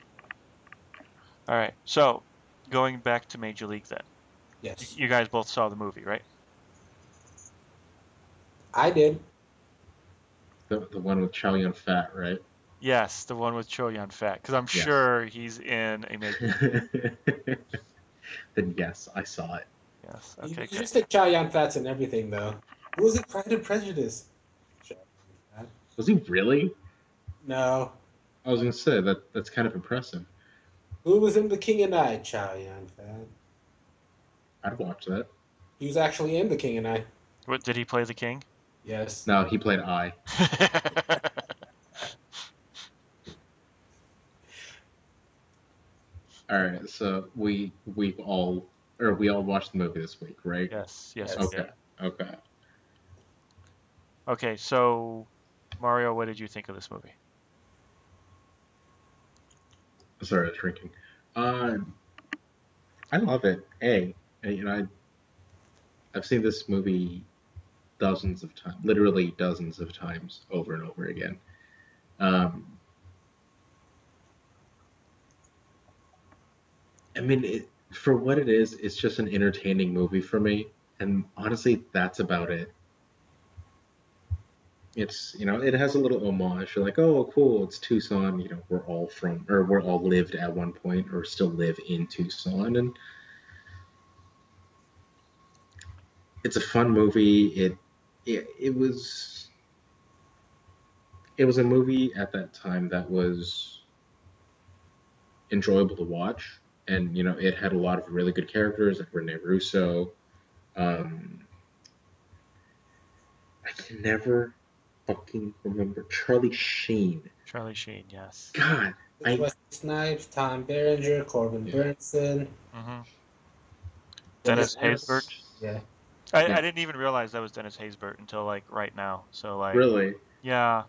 All right. So, going back to Major League then. Yes, You guys both saw the movie, right? I did. The one with Chow Yun Fat, right? Yes, the one with Cho Yun Fat, because I'm Yes. sure he's in a Major League. Then yes, I saw it. Yes. You Okay, you good. just take Chow Yun Fats and everything, though. Who was it? Pride and Prejudice. Chow Yun Fat. Was he really? No. I was gonna say that's kind of impressive. Who was in The King and I? Chow Yun Fat. I'd watch that. He was actually in The King and I. What did he play the king? Yes. No, he played I. All right, so we all watched the movie this week, right? Yes, Yes. we Okay, did. okay. Okay, so Mario, what did you think of this movie? Sorry, I was drinking. Uh, I love it. I've seen this movie dozens of times, literally dozens of times, over and over again. Um, I mean, for what it is, it's just an entertaining movie for me, and honestly, that's about it. It's it has a little homage. You're like, oh, cool, it's Tucson. We're all lived at one point, or still live in Tucson, and it's a fun movie. It was a movie at that time that was enjoyable to watch, and it had a lot of really good characters like Rene Russo. Um, I can never fucking remember Charlie Sheen. Charlie Sheen, yes. God, I Wesley Snipes, Tom Berenger, Corbin yeah. Burnson. hmm Dennis Dennis Hopper. Haysbert. Yeah. Yeah, I didn't even realize that was Dennis Haysbert until like right now. So like, really, yeah,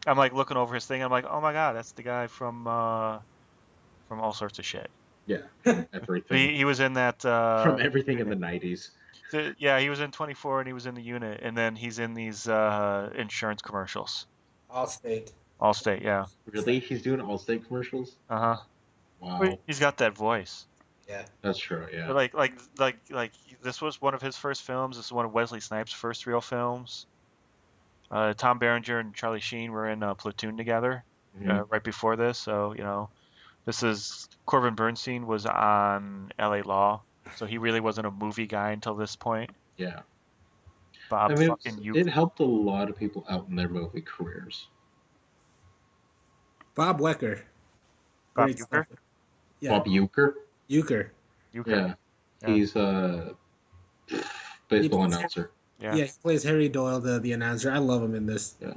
I'm like looking over his thing. I'm like, oh my God, that's the guy from all sorts of shit. yeah, from But everything, he was in that from everything in the unit. '90s. Yeah, he was in 24 and he was in the unit, and then he's in these insurance commercials. Allstate. Allstate, yeah. Really, he's doing Allstate commercials. Uh-huh. Well, Wow, he's got that voice. Yeah. that's true. Yeah, But like this was one of his first films. This is one of Wesley Snipes' first real films. Tom Berenger and Charlie Sheen were in Platoon together hmm right before this. So, this is Corbin Bernstein was on LA Law. So he really wasn't a movie guy until this point. yeah. I Bob mean, fucking it Euchre. helped a lot of people out in their movie careers. Bob Wecker. Bob Great stuff. Euchre? Yeah. Bob Uecker, Euchre. Euchre. yeah, Yeah. he's a He baseball plays, announcer. Yeah. yeah, he plays Harry Doyle, the announcer. I love him in this. Yeah,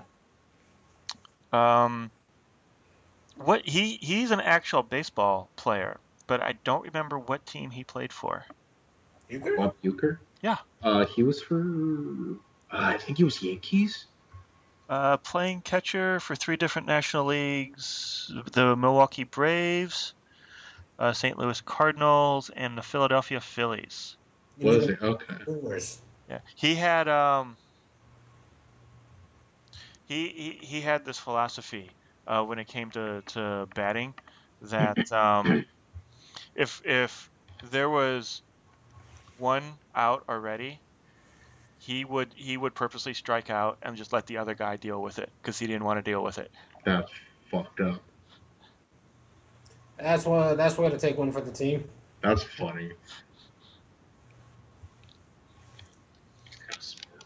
Um, what he's an actual baseball player, but I don't remember what team he played for. Euchre? Bob Uecker. Yeah. He was for I think he was Yankees. Playing catcher for three different national leagues, the Milwaukee Braves, St. Louis Cardinals, and the Philadelphia Phillies. And Was even it? Okay. Brewers. Yeah, he had he had this philosophy when it came to batting that if there was one out already, he would purposely strike out and just let the other guy deal with it because he didn't want to deal with it. That's fucked up. That's why to take one for the team. That's funny. It's kind of smart.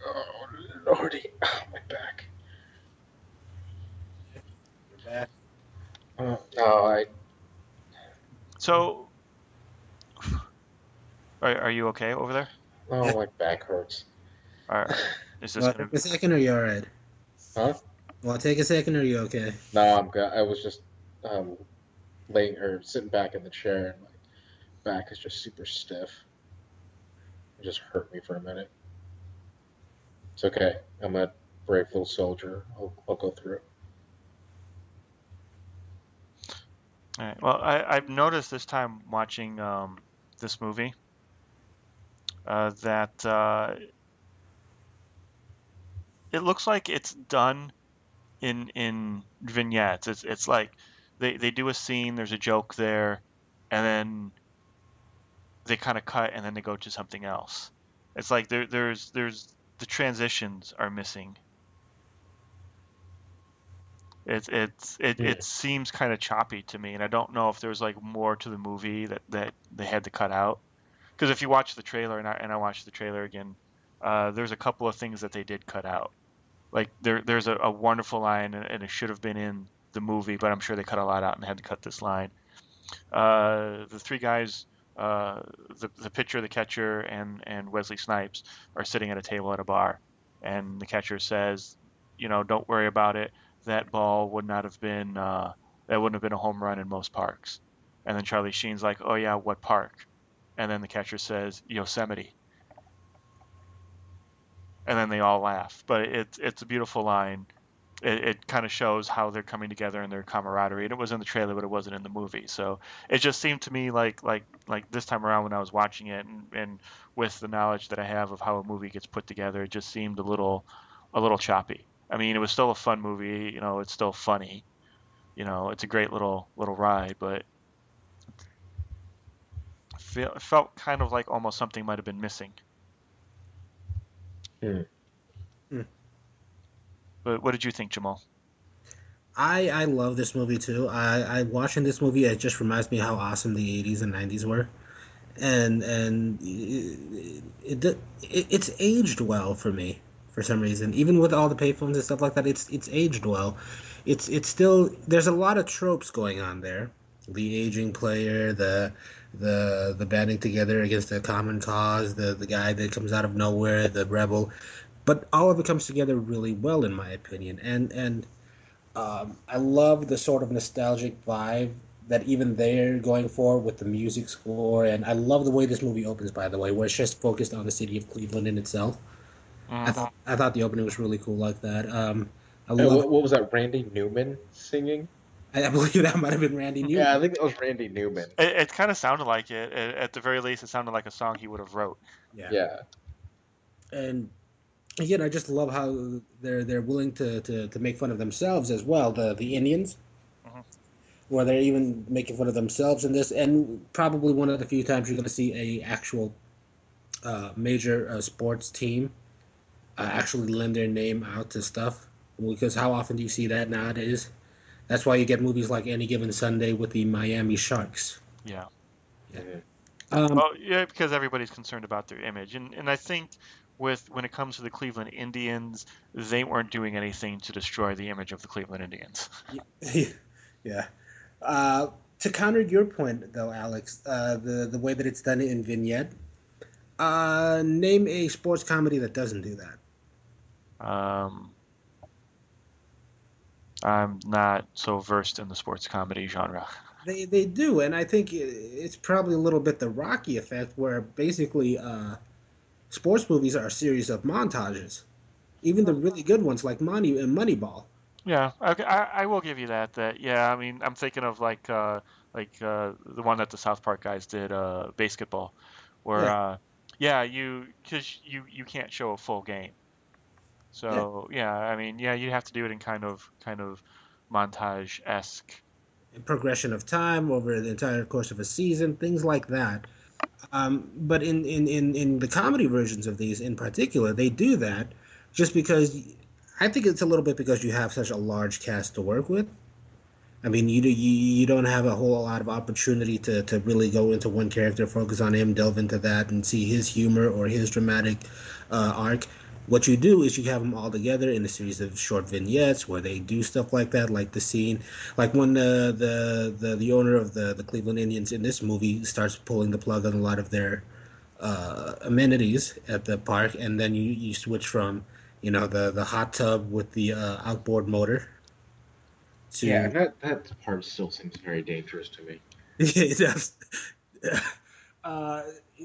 Oh, lordy. Oh, my back. You're back. No, So, are you okay over there? Yeah. my back hurts. Or is this Well, gonna? take a second, or you all right? Huh? Well, take a second, or you okay? No, I'm good. I was just um, sitting back in the chair, and my back is just super stiff. It just hurt me for a minute. It's okay. I'm a brave little soldier. I'll go through it. All right. Well, I've noticed this time watching this movie that it looks like it's done in vignettes. It's like they do a scene, there's a joke there, and then they kind of cut and then they go to something else. It's like there's the transitions are missing. It Hmm. seems kind of choppy to me, and I don't know if there's like more to the movie that they had to cut out. Because if you watch the trailer and I watched the trailer again, there's a couple of things that they did cut out. Like there's a wonderful line and it should have been in the movie, but I'm sure they cut a lot out and had to cut this line. The three guys, uh, the pitcher, the catcher, and Wesley Snipes are sitting at a table at a bar, and the catcher says, don't worry about it. That ball would not have been that wouldn't have been a home run in most parks. And then Charlie Sheen's like, oh yeah, what park? And then the catcher says Yosemite, and then they all laugh. But it's a beautiful line. It kind of shows how they're coming together and their camaraderie. And it was in the trailer, but it wasn't in the movie. So it just seemed to me like this time around when I was watching it, and with the knowledge that I have of how a movie gets put together, it just seemed a little choppy. I mean, it was still a fun movie. It's still funny. It's a great little ride, but it felt kind of like almost something might have been missing. Hmm. Hmm. But what did you think, Jamal? I love this movie too. I watching this movie, it just reminds me how awesome the '80s and '90s were, and it's aged well for me for some reason. Even with all the payphones and stuff like that, it's aged well. It's still there's a lot of tropes going on there. The aging player, the banding together against a common cause, the guy that comes out of nowhere, the rebel, but all of it comes together really well in my opinion. And I love the sort of nostalgic vibe that even they're going for with the music score, and I love the way this movie opens. By the way, where it's just focused on the city of Cleveland in itself. I Mm. thought I thought the opening was really cool like that. I And love. what was that? Randy Newman singing? I believe that might have been Randy Yeah, I Newman. think that was Randy Newman. It kind of sounded like it. At the very least, it sounded like a song he would have wrote. Yeah, Yeah. and again, I just love how they're willing to make fun of themselves as well. The Indians, Hmm. where they're even making fun of themselves in this, and probably one of the few times you're going to see a actual major sports team actually lend their name out to stuff. Because how often do you see that nowadays? That's why you get movies like Any Given Sunday with the Miami Sharks. Yeah. Yeah. Mhm. Um, Well, yeah, because everybody's concerned about their image, and I think when it comes to the Cleveland Indians, they weren't doing anything to destroy the image of the Cleveland Indians. yeah. Uh, to counter your point, though, Alex, the way that it's done in vignette, name a sports comedy that doesn't do that. Um, I'm not so versed in the sports comedy genre. They do, and I think it's probably a little bit the Rocky effect, where basically sports movies are a series of montages. Even the really good ones like Money and Moneyball. Yeah, okay, I will give you that. Yeah, I mean, I'm thinking of like the one that the South Park guys did, basketball, where Yeah, yeah, because you can't show a full game. yeah. So yeah, I mean, yeah, you have to do it in kind of montage-esque. Progression of time over the entire course of a season, things like that. But in the comedy versions of these in particular, they do that just because I think it's a little bit because you have such a large cast to work with. I mean, you don't have a whole lot of opportunity to really go into one character, focus on him, delve into that, and see his humor or his dramatic arc. What you do is you have them all together in a series of short vignettes where they do stuff like that, like the scene, like when the owner of the Cleveland Indians in this movie starts pulling the plug on a lot of their amenities at the park, and then you switch from the hot tub with the outboard motor Yeah, to that part still seems very dangerous to me. it does. uh,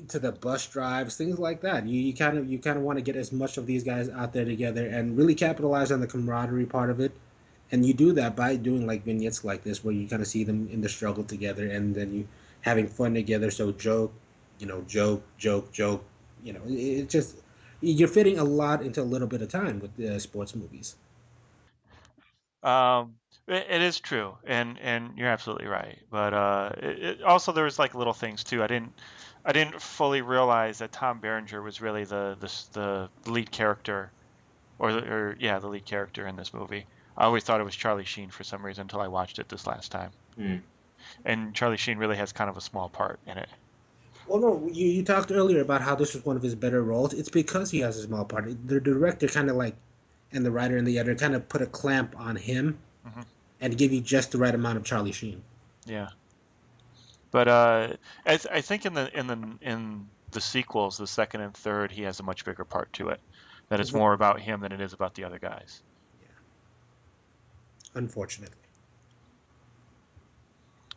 to the bus drives, things like that. You kind of want to get as much of these guys out there together and really capitalize on the camaraderie part of it. And you do that by doing like vignettes like this, where you kind of see them in the struggle together, and then you having fun together. So joke, joke, joke, joke. It just you're fitting a lot into a little bit of time with sports movies. It is true, and you're absolutely right. But also there was like little things too. I didn't fully realize that Tom Berenger was really the lead character, the lead character in this movie. I always thought it was Charlie Sheen for some reason until I watched it this last time. Mm. And Charlie Sheen really has kind of a small part in it. Well, no, you talked earlier about how this was one of his better roles. It's because he has a small part. The director kind of like, and the writer and the editor kind of put a clamp on him Hmm. and give you just the right amount of Charlie Sheen. Yeah, but I think in the sequels, the second and third, he has a much bigger part to it. That it's more about him than it is about the other guys. Yeah, unfortunately.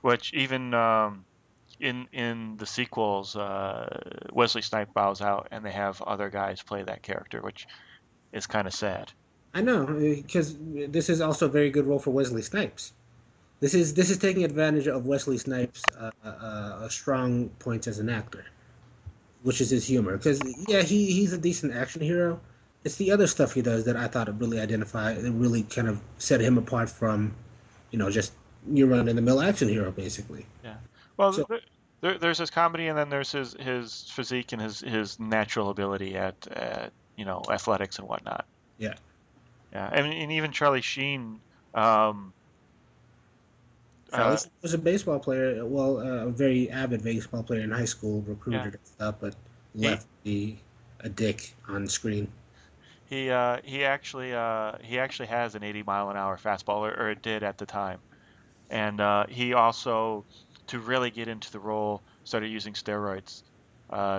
Which even in the sequels, Wesley Snipes bows out, and they have other guys play that character, which is kind of sad. I know because this is also a very good role for Wesley Snipes. This is taking advantage of Wesley Snipes' strong points as an actor, which is his humor. Because yeah, he's a decent action hero. It's the other stuff he does that I thought it really it really kind of set him apart from, just your run in the mill action hero basically. Yeah. Well, So there's his comedy, and then there's his physique and his natural ability at athletics and whatnot. yeah, Yeah. And even Charlie Sheen. Um, Charlie uh, Sheen was a baseball player. Well, a very avid baseball player in high school, yeah. recruited and stuff, but He left to be a dick on screen. he actually has an 80-mile-an-hour fastball, or it did at the time. And he also, to really get into the role, started using steroids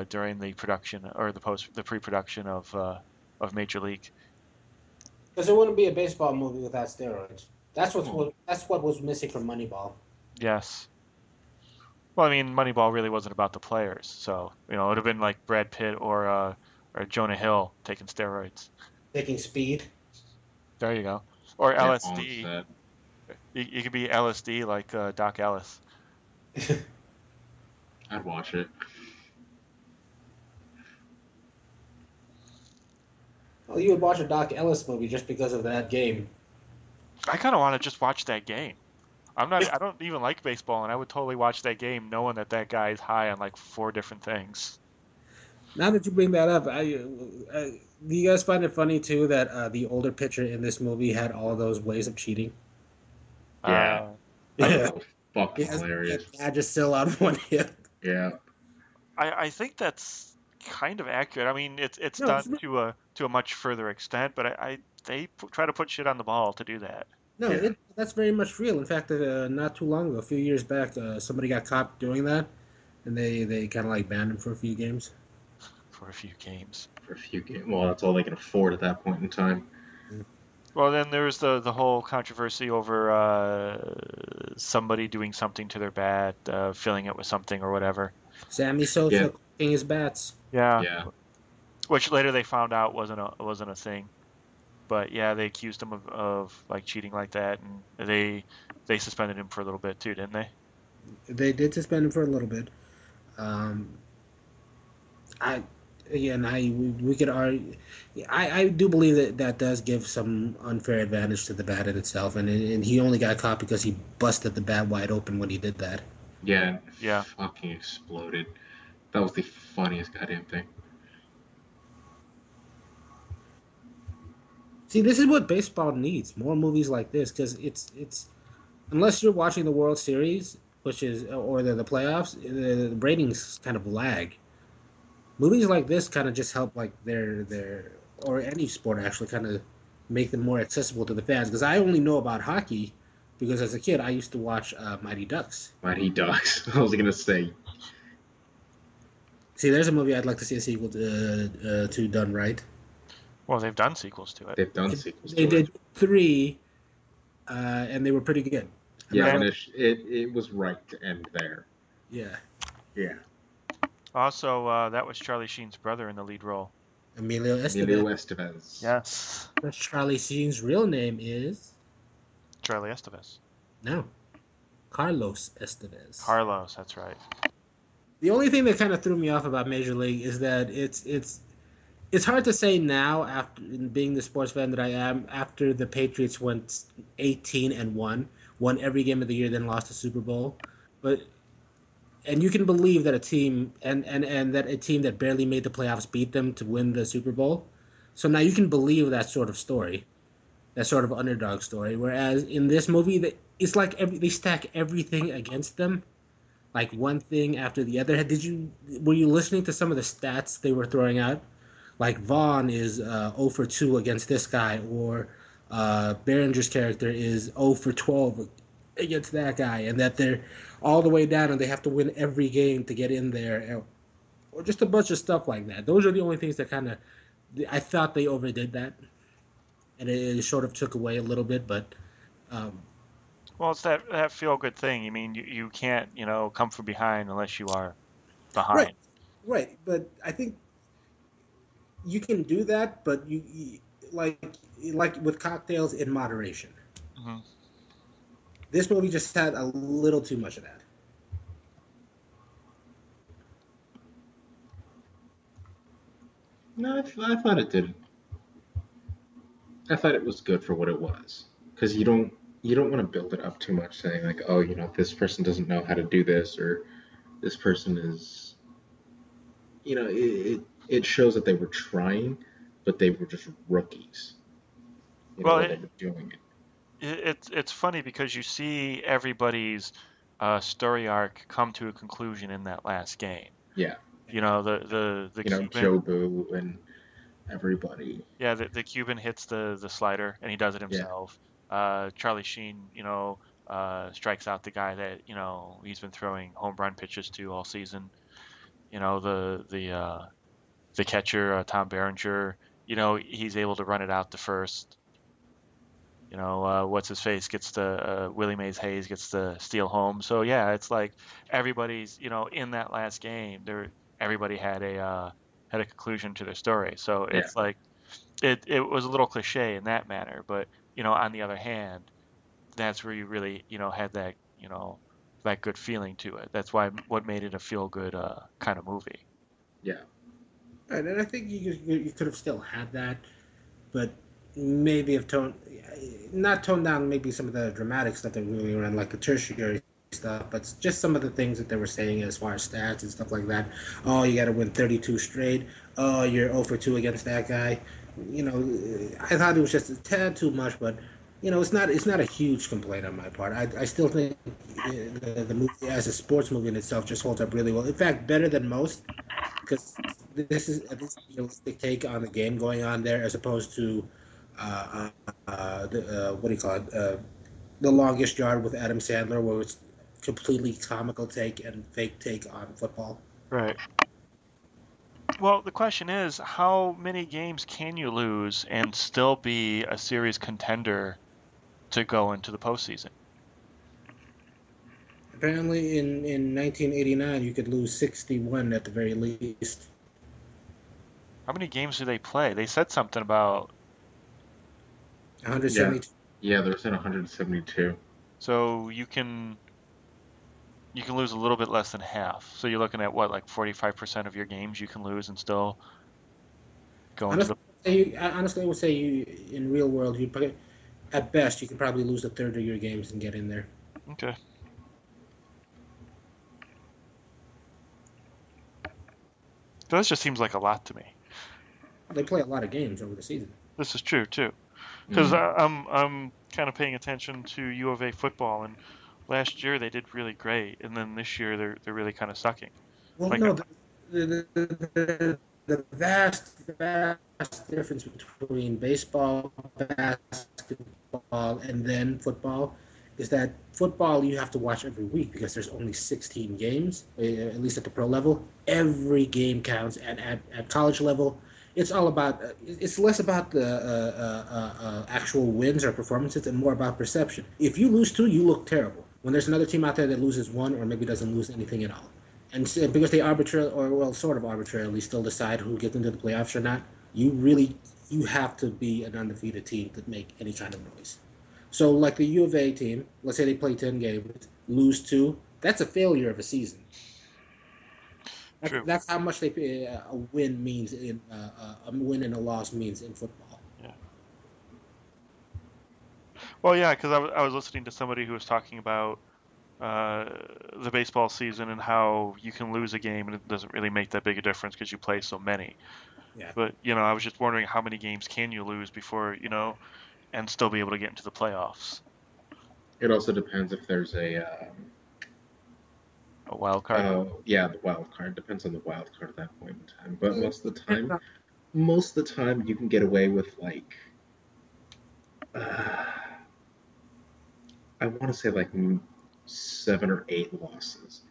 during the production or the pre-production of Major League. Because it wouldn't be a baseball movie without steroids. Oh, That's what was missing from Moneyball. Yes. Well, I mean, Moneyball really wasn't about the players, so it would have been like Brad Pitt or Jonah Hill taking steroids. Taking speed. There you go. Or yeah, on LSD. set. You could be LSD like Doc Ellis. I'd watch it. Well, you would watch a Doc Ellis movie just because of that game. I kind of want to just watch that game. I don't even like baseball, and I would totally watch that game knowing that guy is high on like four different things. Now that you bring that up, do you guys find it funny too that the older pitcher in this movie had all those ways of cheating? Yeah, Uh, I I, thought Yeah, that was fucking he has hilarious. badges still on one hip. Yeah, I think that's kind of accurate. I mean, it's No, done to a much further extent, but try to put shit on the ball to do that no, yeah. that's very much real. In fact, not too long ago, a few years back, somebody got caught doing that, and they kind of like banned him for a few games. for a few games. For a few games. Well, that's all they can afford at that point in time. Well, then there's the whole controversy over somebody doing something to their bat, filling it with something or whatever. Sammy Yeah, Sosa cooking his bats. Yeah, yeah. which later they found out wasn't a thing. But yeah, they accused him of like cheating like that, and they suspended him for a little bit too, didn't they? They did suspend him for a little bit. Um, I again, we could argue. I do believe that that does give some unfair advantage to the bat in itself, and he only got caught because he busted the bat wide open when he did that. Yeah, and Yeah. fucking exploded. That was the funniest goddamn thing. See, this is what baseball needs: more movies like this, because it's unless you're watching the World Series, which is or the playoffs, the ratings kind of lag. Movies like this kind of just help like their or any sport actually kind of make them more accessible to the fans because I only know about hockey because as a kid I used to watch Mighty Ducks. Mighty Ducks. I was gonna say, See, there's a movie I'd like to see a sequel to done right. Well, they've done sequels to it. they've done sequels They to it. did three, and they were pretty good. I'm Yeah, not and gonna, it was right to end there. yeah, Yeah. Also, that was Charlie Sheen's brother in the lead role. Emilio Emilio Estevez. Estevez. Yes, That's Charlie Sheen's real name is Charlie Estevez. no Carlos Estevez. Carlos, that's right. The only thing that kind of threw me off about Major League is that it's It's hard to say now, after being the sports fan that I am, after the Patriots went 18-1, won every game of the year, then lost the Super Bowl. But and you can believe that a team and that a team that barely made the playoffs beat them to win the Super Bowl. So now you can believe that sort of story, that sort of underdog story. Whereas in this movie, it's like they stack everything against them, like one thing after the other. Were you listening to some of the stats they were throwing out? Like Vaughn is 0 for 2 against this guy, or Behringer's character is 0 for 12 against that guy, and that they're all the way down and they have to win every game to get in there, or just a bunch of stuff like that. Those are the only things that kind of I thought they overdid that, and it sort of took away a little bit, but. Um, Well, it's that feel good thing. I mean, you can't, come from behind unless you are right, behind. right, but I think you can do that, but you like with cocktails in moderation. Hmm. This movie just had a little too much of that. No, I thought it did. I thought it was good for what it was, because you don't want to build it up too much, saying like, oh, this person doesn't know how to do this, or this person is, it shows that they were trying, but they were just rookies, Well, when they were doing it. it's funny because you see everybody's story arc come to a conclusion in that last game. Yeah, The Cuban, Joe Boo and everybody. yeah, the Cuban hits the slider and he does it Yeah, himself. Charlie Sheen, strikes out the guy that he's been throwing home run pitches to all season. The catcher Tom Berenger, he's able to run it out to first. What's his face gets the Willie Mays Hayes gets the steal home. So yeah, it's like everybody's in that last game. Everybody had a conclusion to their story. So yeah, it's like it was a little cliche in that manner, but on the other hand, that's where you really had that good feeling to it. That's why what made it a feel good kind of movie. yeah, Right, and I think you could have still had that, but maybe have not toned down maybe some of the dramatic stuff that were going around, like the tertiary stuff, but just some of the things that they were saying as far as stats and stuff like that. Oh, you got to win 32 straight. Oh, you're 0 for 2 against that guy. I thought it was just a tad too much, but it's not a huge complaint on my part. I still think the movie as a sports movie in itself just holds up really well. In fact, better than most, because this is at least a realistic take on the game going on there, as opposed to what do you call it? The Longest Yard with Adam Sandler, where it's completely comical take and fake take on football. Right. Well, the question is, how many games can you lose and still be a series contender to go into the postseason? Apparently, in 1989, you could lose 61 at the very least. How many games do they play? They said something about yeah, 172. yeah. There's at 172. so you can lose a little bit less than half. So you're looking at what, like 45% of your games you can lose and still go into the. Honestly, I would say in real world, at best you could probably lose a third of your games and get in there. Okay. That just seems like a lot to me. They play a lot of games over the season. This is true too, because Mm. I'm kind of paying attention to U of A football, and last year they did really great, and then this year they're really kind of sucking. Well, Like, no, the vast difference between baseball, basketball, and then football is that football you have to watch every week because there's only 16 games, at least at the pro level. Every game counts, and at college level, it's all about. It's less about the actual wins or performances and more about perception. If you lose two, you look terrible. When there's another team out there that loses one or maybe doesn't lose anything at all, and so, because they arbitrarily, or well, sort of arbitrarily, still decide who gets into the playoffs or not, you have to be an undefeated team to make any kind of noise. So, like the U of A team, let's say they play 10 games, lose two, that's a failure of a season. True. That's how much a win means in a win and a loss means in football. Yeah. Well, yeah, because I was listening to somebody who was talking about the baseball season and how you can lose a game and it doesn't really make that big a difference because you play so many. Yeah. But I was just wondering how many games can you lose before and still be able to get into the playoffs. It also depends if there's A wild card. the wild card. Depends on the wild card at that point in time. But Depends on- most of the time, you can get away with like, I want to say like 7 or 8 losses,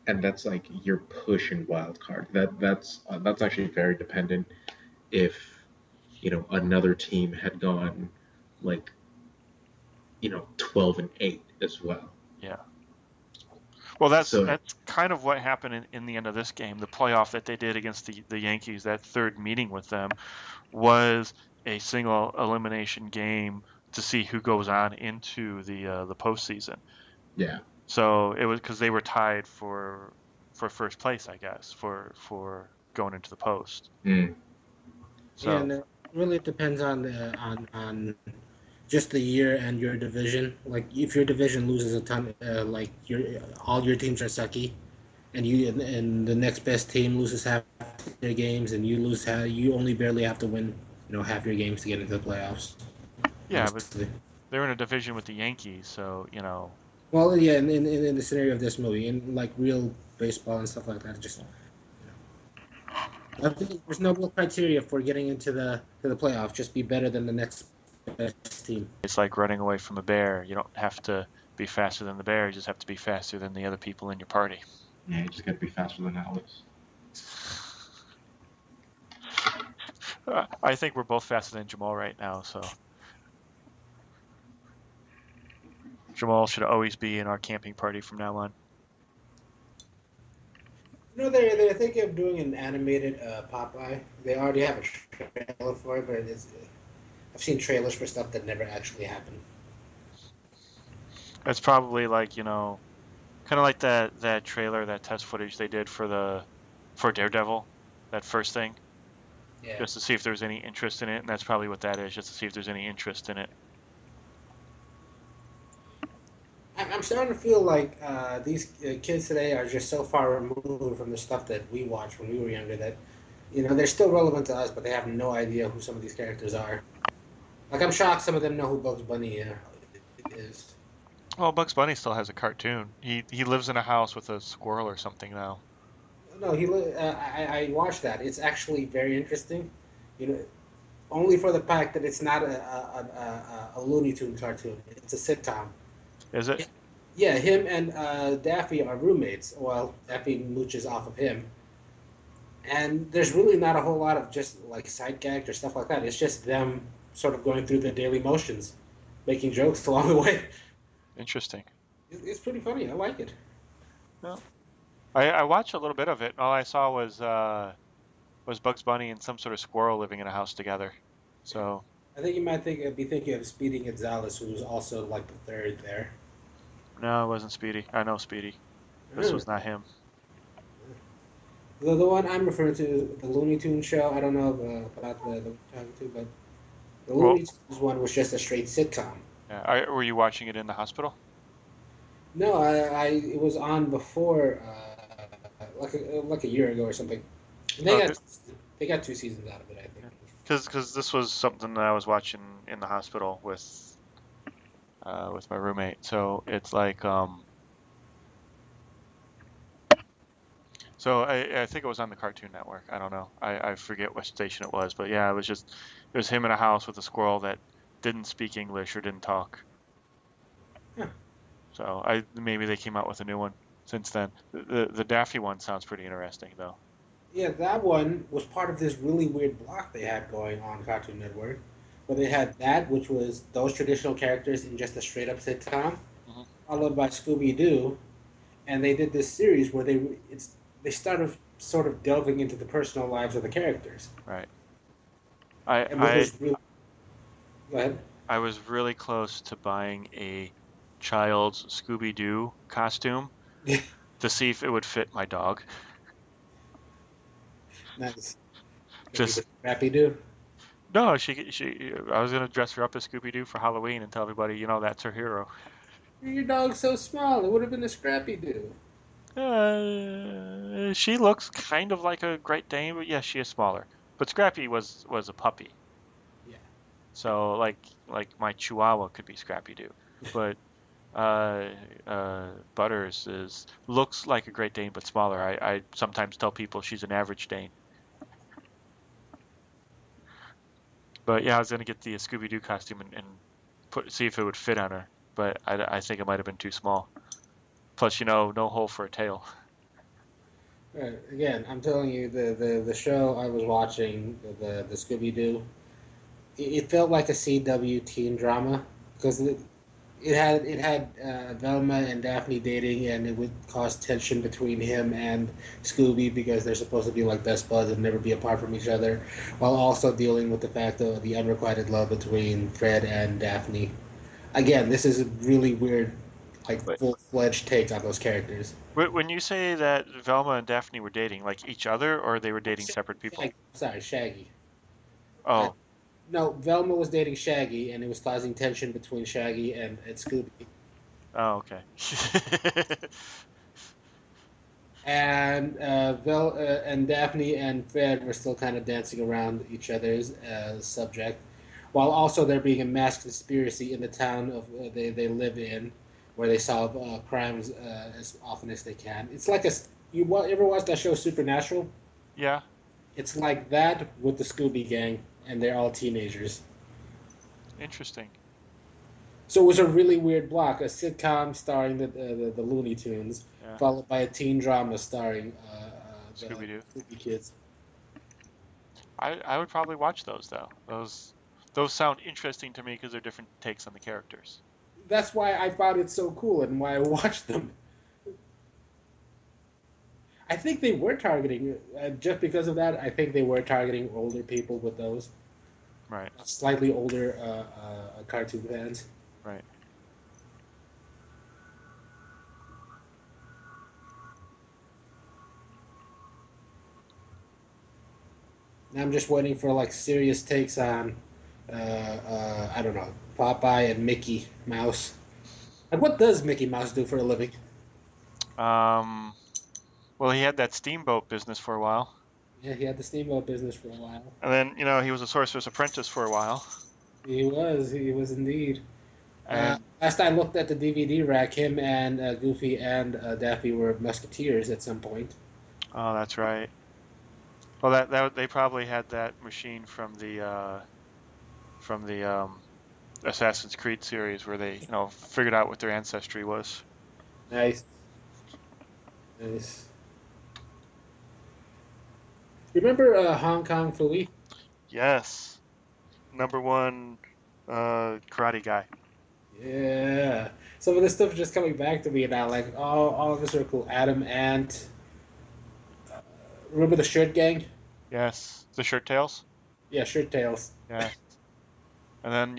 and that's like you're pushing wild card. That's actually very dependent. If another team had gone like 12-8 as well. Yeah. Well, that's So kind of what happened in the end of this game. The playoff that they did against the Yankees, that third meeting with them, was a single elimination game to see who goes on into the postseason. yeah. So it was because they were tied for first place, I guess, for going into the post. Mm. Yeah, So and it really depends on on just the year and your division. Like if your division loses a ton, like all your teams are sucky, and and the next best team loses half their games, and you only barely have to win, half your games to get into the playoffs. yeah, but Honestly. they're in a division with the Yankees, so Well, yeah, in the scenario of this movie, in like real baseball and stuff like that, I think there's no real criteria for getting into the playoff. Just be better than the next best team. it's like running away from a bear. You don't have to be faster than the bear. You just have to be faster than the other people in your party. Yeah, you just got to be faster than Alex. I think we're both faster than Jamal right now, so Jamal should always be in our camping party from now on. No, they're thinking of doing an animated Popeye. They already have a trailer for it, but I've seen trailers for stuff that never actually happened. It's probably like, kind of like that trailer, that test footage they did for Daredevil, that first thing, Yeah. just to see if there's any interest in it, and that's probably what that is, just to see if there's any interest in it. I'm starting to feel like these kids today are just so far removed from the stuff that we watched when we were younger that, they're still relevant to us, but they have no idea who some of these characters are. Like, I'm shocked some of them know who Bugs Bunny is. Well, Bugs Bunny still has a cartoon. He lives in a house with a squirrel or something now. No, I watched that. It's actually very interesting. You know, only for the fact that it's not a Looney Tune cartoon. It's a sitcom. Is it? Yeah, him and Daffy are roommates. Well, Daffy mooches off of him. And there's really not a whole lot of just like side gags or stuff like that. It's just them sort of going through the daily motions, making jokes along the way. Interesting. It's pretty funny. I like it. Well, I watched a little bit of it. All I saw was Bugs Bunny and some sort of squirrel living in a house together. So I think you might be thinking of Speedy Gonzalez, who's also like the third there. no, it wasn't Speedy. I know Speedy. This was not him. The one I'm referring to is the Looney Tunes show. I don't know about the one you're talking to, but the Well, Looney Tunes one was just a straight sitcom. yeah, were you watching it in the hospital? No, it was on before, like a year ago or something. And Oh, they got 2 seasons out of it, I think. because this was something that I was watching in the hospital with my roommate. So it's like so I think it was on the Cartoon Network. I don't know. I forget which station it was, but yeah, it was him in a house with a squirrel that didn't speak English or didn't talk. Huh. So maybe they came out with a new one since then. The Daffy one sounds pretty interesting though. Yeah, that one was part of this really weird block they had going on Cartoon Network, where they had that, which was those traditional characters in just a straight up sitcom, Hmm. followed by Scooby Doo, and they did this series where they started sort of delving into the personal lives of the characters, Right. and which I was really go ahead. I was really close to buying a child's Scooby Doo costume to see if it would fit my dog. Nice. Gonna be Just the Scrappy Doo. no, I was gonna dress her up as Scooby Doo for Halloween and tell everybody, that's her hero. Your dog's so small. It would have been a Scrappy Doo. She looks kind of like a Great Dane, but yes, she is smaller. But Scrappy was a puppy, Yeah. so like my Chihuahua could be Scrappy Doo, but uh, Butters is looks like a Great Dane but smaller. I sometimes tell people she's an average Dane. But yeah, I was gonna get the Scooby Doo costume and see if it would fit on her, but I think it might have been too small. Plus, no hole for a tail. Again, I'm telling you, the show I was watching, the Scooby Doo, it felt like a CW teen drama because it had Velma and Daphne dating, and it would cause tension between him and Scooby because they're supposed to be like best buds and never be apart from each other, while also dealing with the fact of the unrequited love between Fred and Daphne. Again, this is a really weird, like But full-fledged take on those characters. when you say that Velma and Daphne were dating, like each other, or they were dating separate people? Shaggy, sorry, Shaggy. Uh, Oh, no, Velma was dating Shaggy, and it was causing tension between Shaggy and Scooby. oh, okay. And and Daphne and Fred were still kind of dancing around each other's subject, while also there being a mass conspiracy in the town of they live in, where they solve crimes as often as they can. It's like ever watched that show Supernatural? Yeah, It's like that with the Scooby Gang, and they're all teenagers. interesting. So it was a really weird block: a sitcom starring the Looney Tunes, Yeah, followed by a teen drama starring the Scooby Doo. Scooby Kids. I would probably watch those though. Those sound interesting to me because they're different takes on the characters. That's why I found it so cool and why I watched them. I think they were targeting just because of that. I think they were targeting older people with those Right, slightly older cartoon fans. right. Now I'm just waiting for like serious takes on I don't know, Popeye and Mickey Mouse. And what does Mickey Mouse do for a living? Um, well, he had that steamboat business for a while, Yeah, he had the steamboat business for a while. and then he was a sorcerer's apprentice for a while, He was indeed. and Last I looked at the DVD rack, him and Goofy and Daffy were musketeers at some point. oh, that's right. Well, that they probably had that machine from the Assassin's Creed series where they figured out what their ancestry was. Nice, nice. Remember Hong Kong Phooey? Yes, number one karate guy. Yeah. Some of this stuff is just coming back to me now. Like all of us are cool. Adam Ant. Remember the Shirt Gang? Yes, the shirt tails. Yeah, Shirt Tails. Yes, and then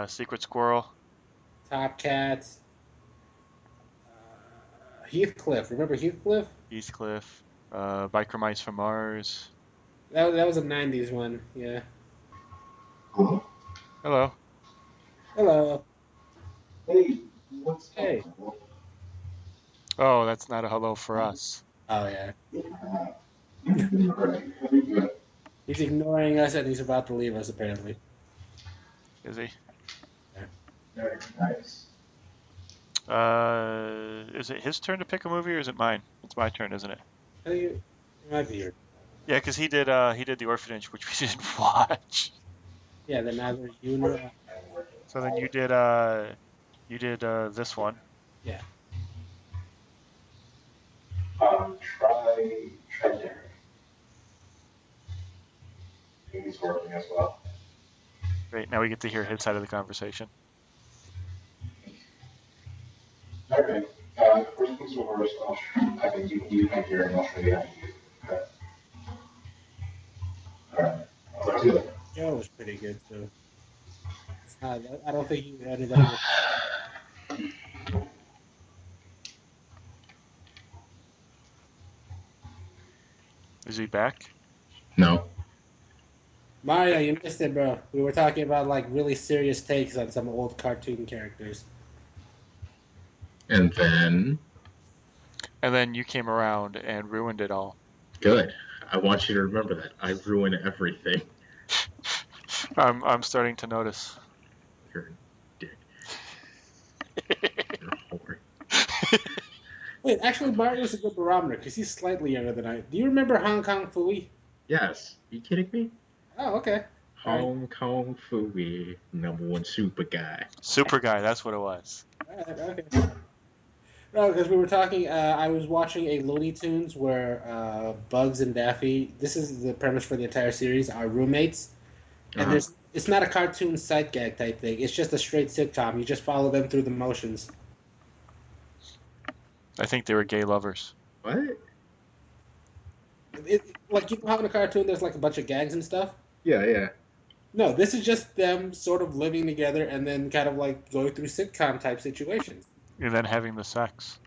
Secret Squirrel, Top Cats. Heathcliff. Remember Heathcliff? Heathcliff, Biker Mice from Mars. That was a '90s one. Yeah. Hello? Hello. Hello. Hey, what's up? Hey. Oh, that's not a hello for us. Oh yeah. Right. Pretty good. He's ignoring us and he's about to leave us apparently. Is he? Yeah. Very nice. Is it his turn to pick a movie or is it mine? It's my turn, isn't it? I think it might be your. Yeah, because he did The Orphanage, which we didn't watch. Yeah, then neither you nor So then you did this one. yeah. Try Derek. He's working as well. Great. Now we get to hear his side of the conversation. Okay. First things first, I think you can hear and I'll show you how to use it. Okay. Alright. I'll talk to you later. Joe was pretty good too. It's not, I don't think anybody was. Is he back? No. Mario, you missed it, bro. We were talking about like really serious takes on some old cartoon characters. And then, And then you came around and ruined it all. good. I want you to remember that. I ruin everything. I'm starting to notice. You're a dick. You're a whore. Wait, actually, Mario's a good barometer because he's slightly younger than I. Do you remember Hong Kong Phooey? Yes. You kidding me? Oh, okay. All right. Hong Kong Phooey, #1 super guy. Super guy, that's what it was. All right, okay. No, because we were talking. I was watching a Looney Tunes where Bugs and Daffy. This is the premise for the entire series. Are roommates, and Uh-huh. it's not a cartoon sight gag type thing. It's just a straight sitcom. You just follow them through the motions. I think they were gay lovers. What? Like you know how in a cartoon there's like a bunch of gags and stuff. Yeah. No, this is just them sort of living together and then kind of like going through sitcom type situations. And then having the sex.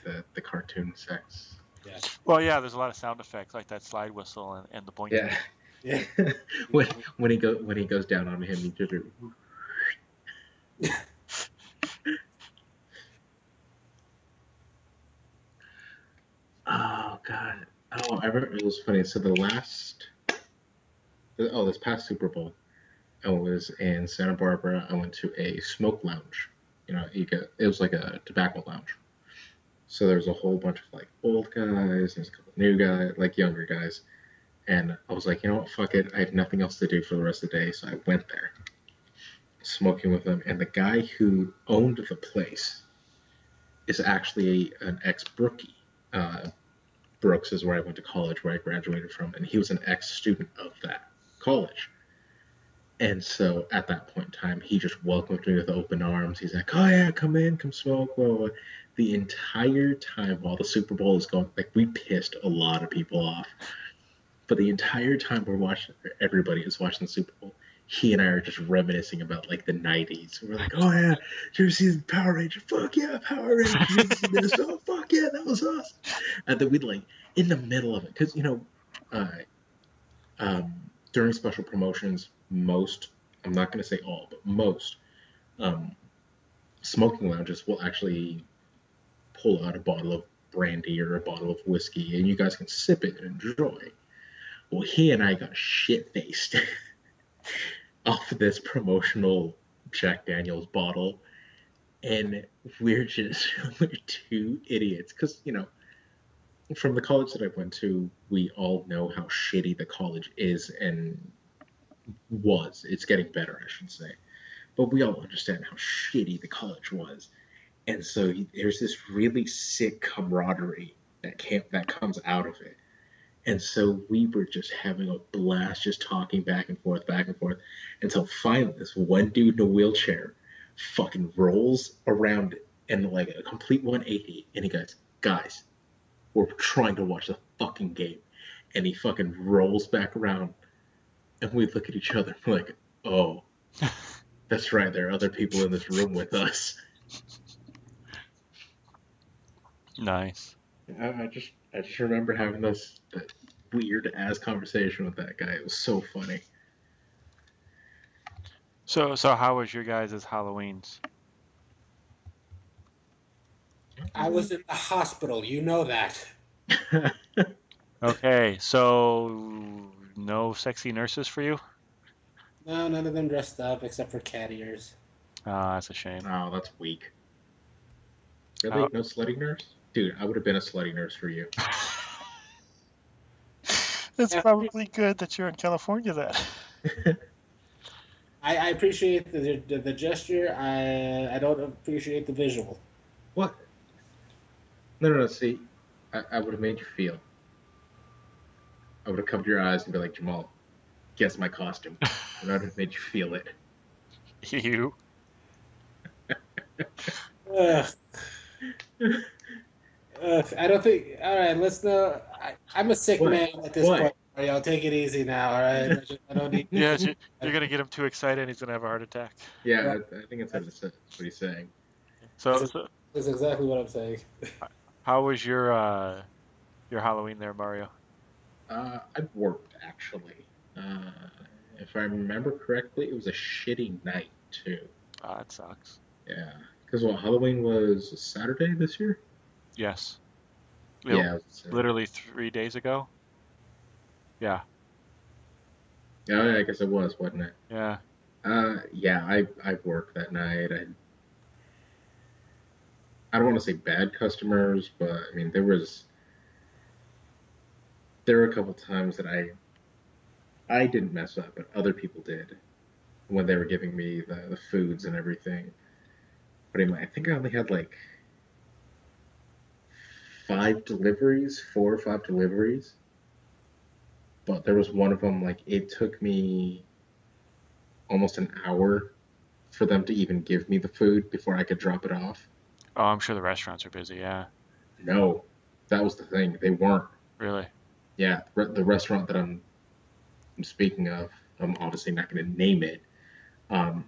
The cartoon sex. Yeah. Well, yeah, there's a lot of sound effects like that slide whistle and the boinking. Yeah. Yeah. when he goes down on him, he just. Oh God. Oh, I remember it was funny. So this past Super Bowl, I was in Santa Barbara. I went to a smoke lounge. It was like a tobacco lounge. So there was a whole bunch of like old guys, there's a couple new guys, like younger guys. And I was like, you know what, fuck it. I have nothing else to do for the rest of the day. So I went there, smoking with them. And the guy who owned the place is actually an ex-Brookie. Brooks is where I went to college, where I graduated from. And he was an ex-student of that college. And so at that point in time, he just welcomed me with open arms. He's like, oh yeah, come in, come smoke. Blah, blah, blah. The entire time while the Super Bowl is going, like we pissed a lot of people off. But the entire time everybody is watching the Super Bowl, he and I are just reminiscing about like the 90s. We're like, oh yeah, did you ever see the Power Rangers? Fuck yeah, Power Rangers. Did you ever see this? Oh fuck yeah, that was us. And then we'd like, in the middle of it, because, during special promotions, I'm not going to say all, but most smoking lounges will actually pull out a bottle of brandy or a bottle of whiskey, and you guys can sip it and enjoy. Well, he and I got shit-faced off of this promotional Jack Daniels bottle, and we're two idiots, because, from the college that I went to, we all know how shitty the college is and was. It's getting better, I should say. But we all understand how shitty the college was. And so there's this really sick camaraderie that comes out of it. And so we were just having a blast, just talking back and forth, until finally this one dude in a wheelchair fucking rolls around in like a complete 180, and he goes, guys, we're trying to watch the fucking game. And he fucking rolls back around, and we look at each other and we're like, oh, that's right, there are other people in this room with us. Nice. I just remember having this weird ass conversation with that guy. It was so funny. So how was your guys' Halloweens? I was in the hospital. You know that. Okay, so no sexy nurses for you? No, none of them dressed up except for cat ears. That's a shame. Oh, that's weak. Really? No slutty nurse? Dude, I would have been a slutty nurse for you. It's probably good that you're in California then. I appreciate the gesture. I don't appreciate the visual. What? No. See, I would have made you feel. I would have covered your eyes and be like, Jamal, guess my costume. And I would have made you feel it. You. I don't think. All right, let's know. I'm a sick man at this point. Mario, take it easy now. All right, I don't need. Yeah, you're gonna get him too excited, and he's gonna have a heart attack. Yeah, I think that's what he's saying. So that's exactly what I'm saying. How was your Halloween there, Mario? I've worked actually. Uh, if I remember correctly, it was a shitty night too. Ah, it sucks. Yeah, because Halloween was Saturday this year. Yes. You know, Yeah, it was Saturday. literally 3 days ago. Yeah. Yeah, I guess it was, wasn't it? Yeah. Yeah, I worked that night. I don't want to say bad customers, but I mean there were a couple times that I didn't mess up, but other people did when they were giving me the foods and everything. But anyway, I think I only had like 4 or 5 deliveries. But there was one of them like it took me almost an hour for them to even give me the food before I could drop it off. Oh, I'm sure the restaurants are busy. Yeah. No, that was the thing. They weren't. Really. Yeah, the restaurant that I'm speaking of, I'm obviously not going to name it, um,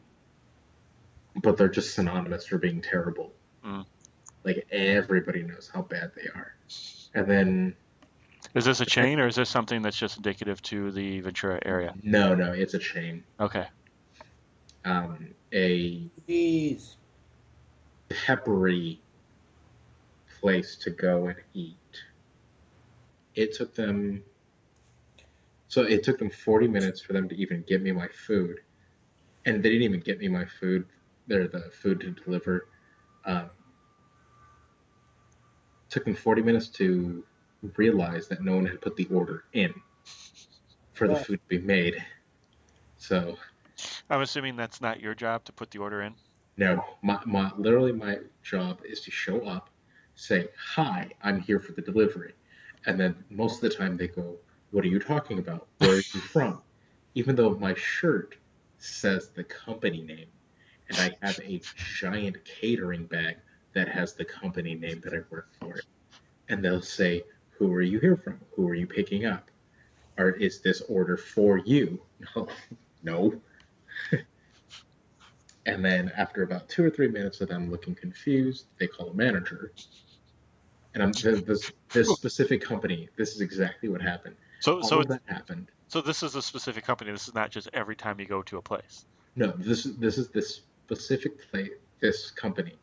but they're just synonymous for being terrible. Mm. Like everybody knows how bad they are. And then Is this a the next, chain or is this something that's just indicative to the Ventura area? no, it's a chain. Okay. A Jeez. peppery place to go and eat. It took them it took them 40 minutes for them to even get me my food, and they didn't even get me my food. They're the food to deliver. Um, took them 40 minutes to realize that no one had put the order in for the Well, food to be made. So I'm assuming that's not your job to put the order in. no, literally my job is to show up, say hi, I'm here for the delivery, and then most of the time they go, "What are you talking about? Where are you from?" Even though my shirt says the company name, and I have a giant catering bag that has the company name that I work for, and they'll say, "Who are you here from? Who are you picking up? Or is this order for you?" No, no. And then after about 2 or 3 minutes of them looking confused, they call a manager. And this specific company, this is exactly what happened. So All so of it's that happened. so this is a specific company. This is not just every time you go to a place. No, this is this specific place, this company,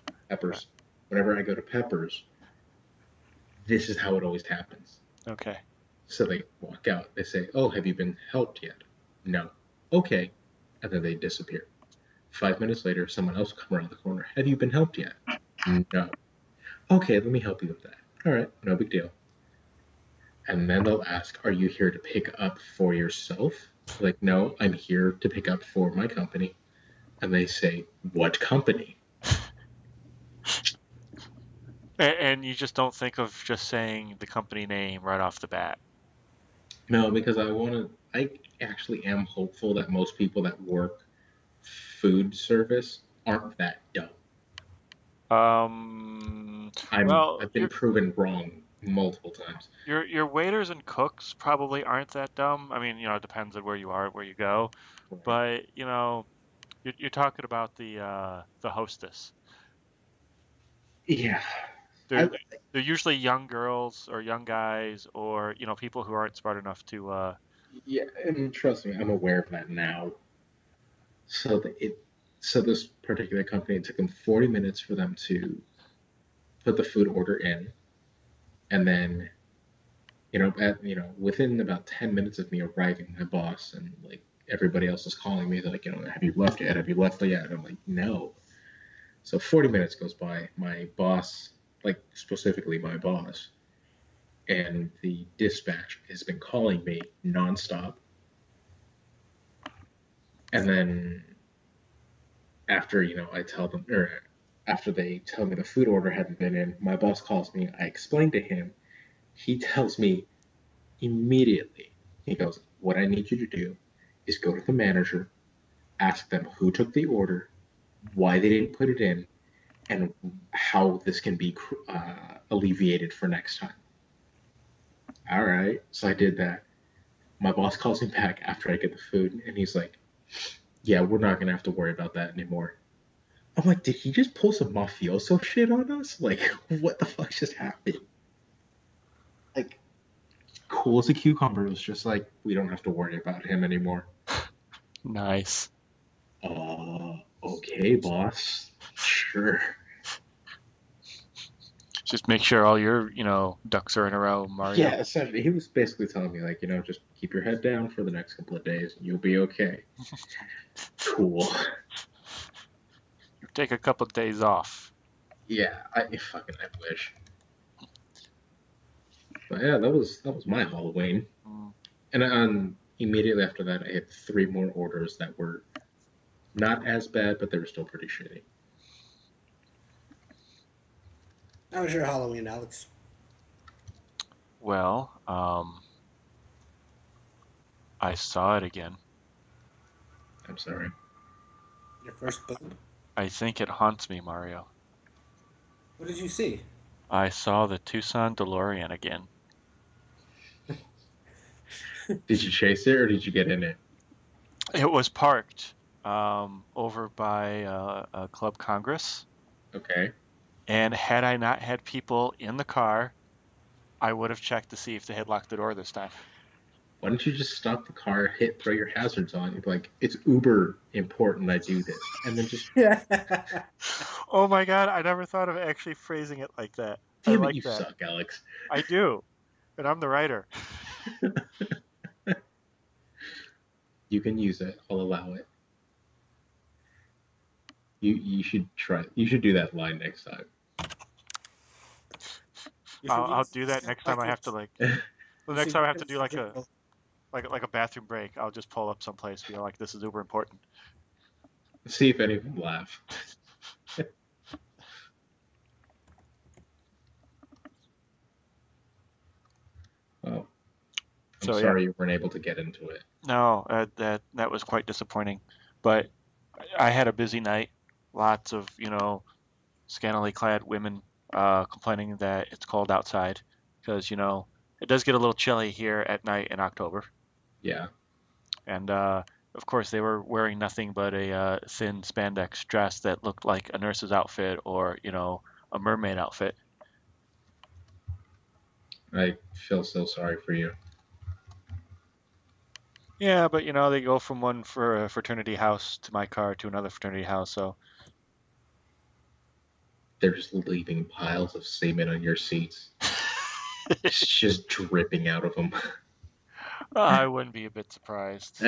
Okay. Peppers. Whenever I go to Peppers, this is how it always happens. Okay. So they walk out. They say, "Oh, have you been helped yet?" No. Okay. And then they disappear. 5 minutes later, someone else come around the corner. Have you been helped yet? No. Okay, let me help you with that. All right, no big deal. And then they'll ask, "Are you here to pick up for yourself?" Like, no, I'm here to pick up for my company. And they say, "What company?" And you just don't think of just saying the company name right off the bat. No, because I actually am hopeful that most people that work food service aren't that dumb. Um, well, I've been proven wrong multiple times. your waiters and cooks probably aren't that dumb. I mean, it depends on where you are, where you go. Right. But you're talking about the hostess. Yeah. They're I they're usually young girls or young guys or people who aren't smart enough to. yeah, and trust me, I'm aware of that now. So that it so this particular company, it took them 40 minutes for them to put the food order in, and then within about 10 minutes of me arriving, my boss and like everybody else is calling me. They're like, "Have you left yet? Have you left yet?" And I'm like, "No." So 40 minutes goes by. My boss, like specifically my boss, and the dispatch has been calling me nonstop. And then after I tell them, or after they tell me the food order hadn't been in, my boss calls me. I explain to him. He tells me immediately. He goes, "What I need you to do is go to the manager, ask them who took the order, why they didn't put it in, and how this can be alleviated for next time." All right. So I did that. My boss calls me back after I get the food, and he's like, "Yeah, we're not going to have to worry about that anymore." I'm like, did he just pull some mafioso shit on us? Like, what the fuck just happened? Like, cool as a cucumber. It was just like, we don't have to worry about him anymore. Nice. Okay, boss. Sure. Just make sure all your, ducks are in a row, Mario. Yeah, essentially, he was basically telling me, like, just keep your head down for the next couple of days and you'll be okay. Cool. You take a couple days off. Yeah, I wish. But yeah, that was my Halloween. Mm. And immediately after that, I had 3 more orders that were not as bad, but they were still pretty shitty. How was your Halloween, Alex? Well, I saw it again. I'm sorry. Your first boob? I think it haunts me, Mario. What did you see? I saw the Tucson DeLorean again. Did you chase it or did you get in it? It was parked over by Club Congress. Okay. And had I not had people in the car, I would have checked to see if they had locked the door this time. Why don't you just stop the car, throw your hazards on, and be like, it's uber important I do this, and then just Oh my God, I never thought of actually phrasing it like that. I damn it, like you that. suck, Alex. I do, and I'm the writer. You can use it. I'll allow it. You should try. You should do that line next time. I'll do that next time I have to the next time I have to do like a bathroom break. I'll just pull up someplace, be like, this is uber important. See if any of them laugh. Well, I'm sorry you weren't able to get into it. No, that was quite disappointing. But I had a busy night. Lots of, scantily clad women complaining that it's cold outside because, it does get a little chilly here at night in October. Yeah. And of course, they were wearing nothing but a thin spandex dress that looked like a nurse's outfit or, a mermaid outfit. I feel so sorry for you. Yeah, but they go from one for a fraternity house to my car to another fraternity house, so They're just leaving piles of semen on your seats. It's just dripping out of them. I wouldn't be a bit surprised.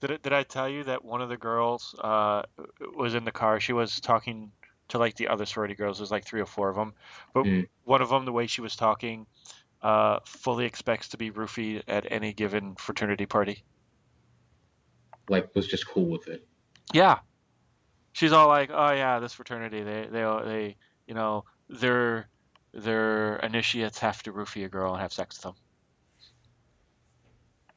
Did I tell you that one of the girls was in the car? She was talking to like the other sorority girls. There's like 3 or 4 of them, but one of them, the way she was talking, fully expects to be roofied at any given fraternity party. Like, was just cool with it. Yeah, she's all like, "Oh yeah, this fraternity, they their initiates have to roofie a girl and have sex with them.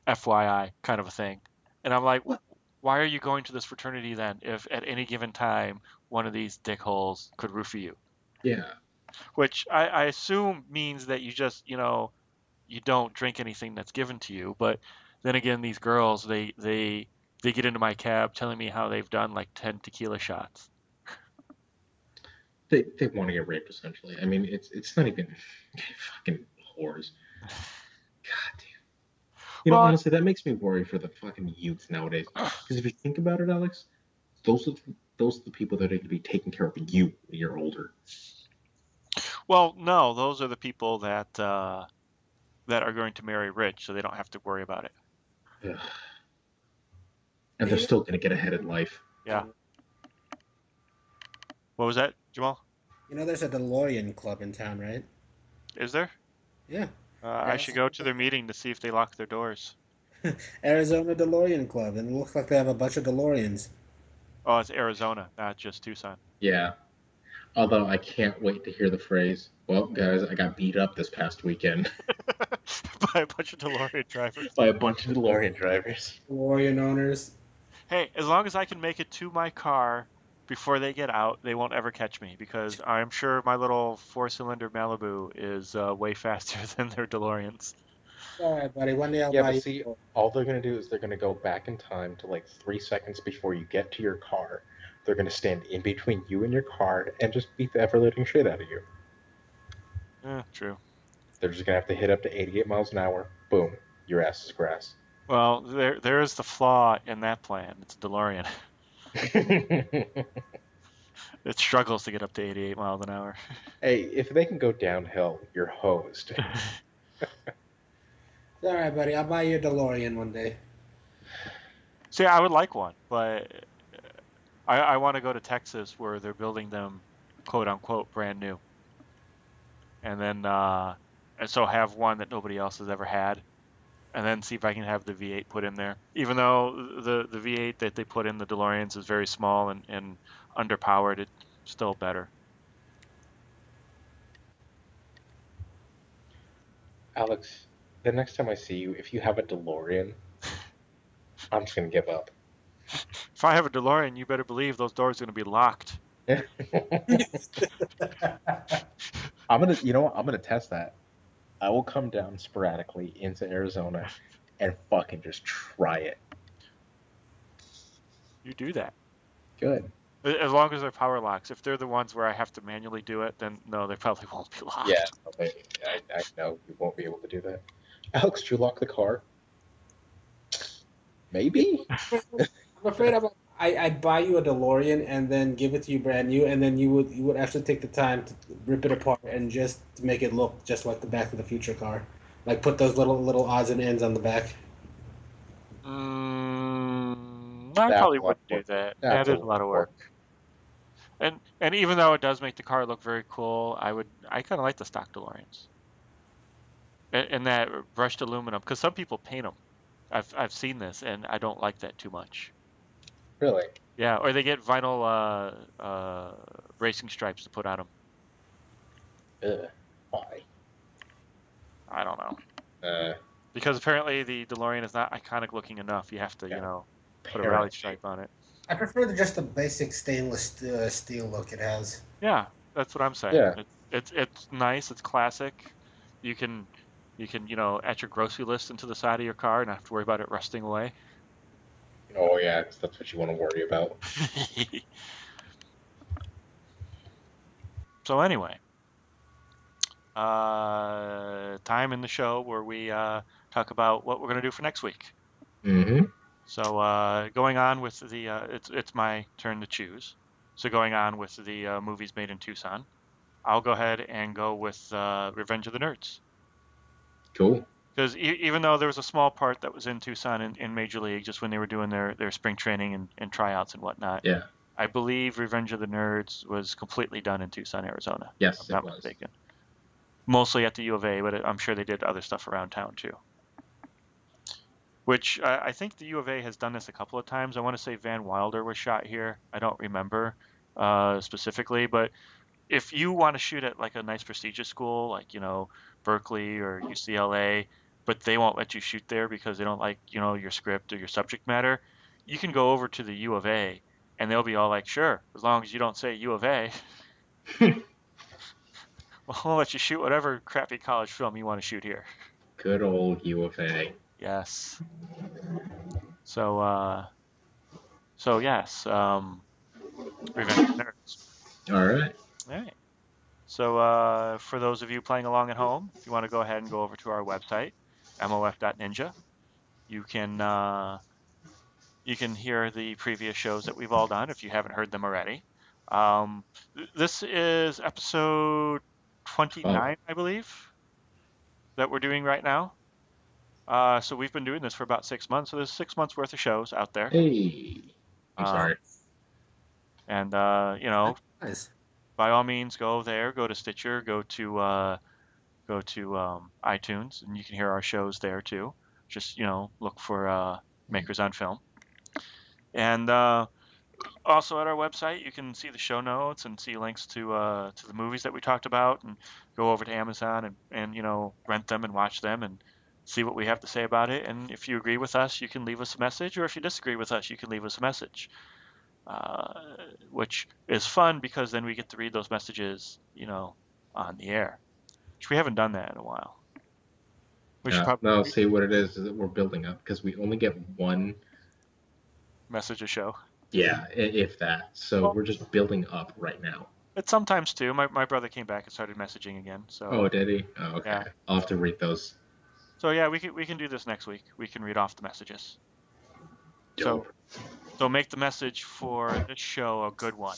FYI, kind of a thing." And I'm like, What? why are you going to this fraternity then if at any given time one of these dickholes could roofie you? Yeah. Which I assume means that you just, you don't drink anything that's given to you. But then again, these girls, they get into my cab telling me how they've done like 10 tequila shots. They want to get raped, essentially. I mean, it's not even fucking whores. God damn. Well, Honestly, that makes me worry for the fucking youth nowadays. Because if you think about it, Alex, those are the people that are going to be taking care of you when you're older. well, no, those are the people that that are going to marry rich, so they don't have to worry about it. Ugh. And they're still going to get ahead in life. Yeah. What was that, Jamal? There's a DeLorean club in town, right? Is there? Yeah. I should go to their meeting to see if they lock their doors. Arizona DeLorean Club, and it looks like they have a bunch of DeLoreans. Oh, it's Arizona, not just Tucson. Yeah. Although I can't wait to hear the phrase, well, guys, I got beat up this past weekend. By a bunch of DeLorean drivers. By a bunch of DeLorean drivers. DeLorean owners. Hey, as long as I can make it to my car before they get out, they won't ever catch me because I'm sure my little 4-cylinder Malibu is way faster than their DeLoreans. All right, buddy. One day I'll Yeah, buy but you. see, all they're going to do is they're going to go back in time to like 3 seconds before you get to your car. They're going to stand in between you and your car and just beat the ever living shit out of you. Yeah, true. They're just gonna have to hit up to 88 miles an hour. Boom, your ass is grass. Well, there is the flaw in that plan. It's a DeLorean. It struggles to get up to 88 miles an hour. Hey, if they can go downhill, you're hosed. All right, buddy. I'll buy you a DeLorean one day. See, I would like one, but I want to go to Texas where they're building them, quote unquote, brand new, and then and so have one that nobody else has ever had, and then see if I can have the V8 put in there. Even though the V8 that they put in the DeLoreans is very small and underpowered, it's still better. Alex, the next time I see you, if you have a DeLorean, I'm just gonna give up. If I have a DeLorean, you better believe those doors are going to be locked. You know what? I'm gonna test that. I will come down sporadically into Arizona and fucking just try it. You do that. Good. As long as they're power locks. If they're the ones where I have to manually do it, then no, they probably won't be locked. Yeah, I know you won't be able to do that. Alex, did you lock the car? Maybe? I'm afraid I'd buy you a DeLorean and then give it to you brand new, and then you would actually take the time to rip it apart and just to make it look just like the Back of the Future car, like put those little odds and ends on the back. I That's probably a lot wouldn't of do work. that. That's Yeah, a there's a lot lot of of work. And even though it does make the car look very cool, I kind of like the stock DeLoreans. And that brushed aluminum, because some people paint them. I've seen this, and I don't like that too much. Really? Yeah, or they get vinyl racing stripes to put on them. Ugh. Why? I don't know. Uh, Because apparently the DeLorean is not iconic looking enough. You have to, Yeah. put a rally Apparently. stripe on it. I prefer just the basic stainless steel look it has. Yeah, that's what I'm saying. Yeah. It's nice. It's classic. You can add your grocery list into the side of your car and not have to worry about it rusting away. Oh yeah, that's what you want to worry about. So anyway, time in the show where we talk about what we're going to do for next week. Mm-hmm. So going on with the it's my turn to choose. So going on with the movies made in Tucson, I'll go ahead and go with Revenge of the Nerds. Cool. Because even though there was a small part that was in Tucson in Major League, just when they were doing their spring training and tryouts and whatnot, Yeah. I believe Revenge of the Nerds was completely done in Tucson, Arizona. If Yes, I'm it not was. mistaken. Mostly at the U of A, but I'm sure they did other stuff around town too. Which I think the U of A has done this a couple of times. I want to say Van Wilder was shot here. I don't remember specifically, but if you want to shoot at like a nice prestigious school, like Berkeley or UCLA, but they won't let you shoot there because they don't like your script or your subject matter, you can go over to the U of A, and they'll be all like, sure, as long as you don't say U of A, we'll let you shoot whatever crappy college film you want to shoot here. Good old U of A. Yes. So yes, Revenge of the Nerds. All right. All right. So for those of you playing along at home, if you want to go ahead and go over to our website, mof.ninja, you can hear the previous shows that we've all done if you haven't heard them already. This is episode 29, I believe, that we're doing right now. So we've been doing this for about 6 months. So there's 6 months worth of shows out there. Hey. I'm sorry. And Nice. by all means, go there, go to Stitcher, go to iTunes, and you can hear our shows there too. Just look for Makers on Film. And also at our website, you can see the show notes and see links to the movies that we talked about, and go over to Amazon and rent them and watch them and see what we have to say about it. And if you agree with us, you can leave us a message, or if you disagree with us, you can leave us a message, which is fun because then we get to read those messages, on the air, which we haven't done that in a while. We should probably No, see what it is that we're building up because we only get one. message a show. Yeah, if that. So we're just building up right now. It's sometimes too. My brother came back and started messaging again. So Oh, did he? Oh, okay. Yeah. I'll have to read those. So yeah, we can do this next week. We can read off the messages. Dope. So make the message for this show a good one.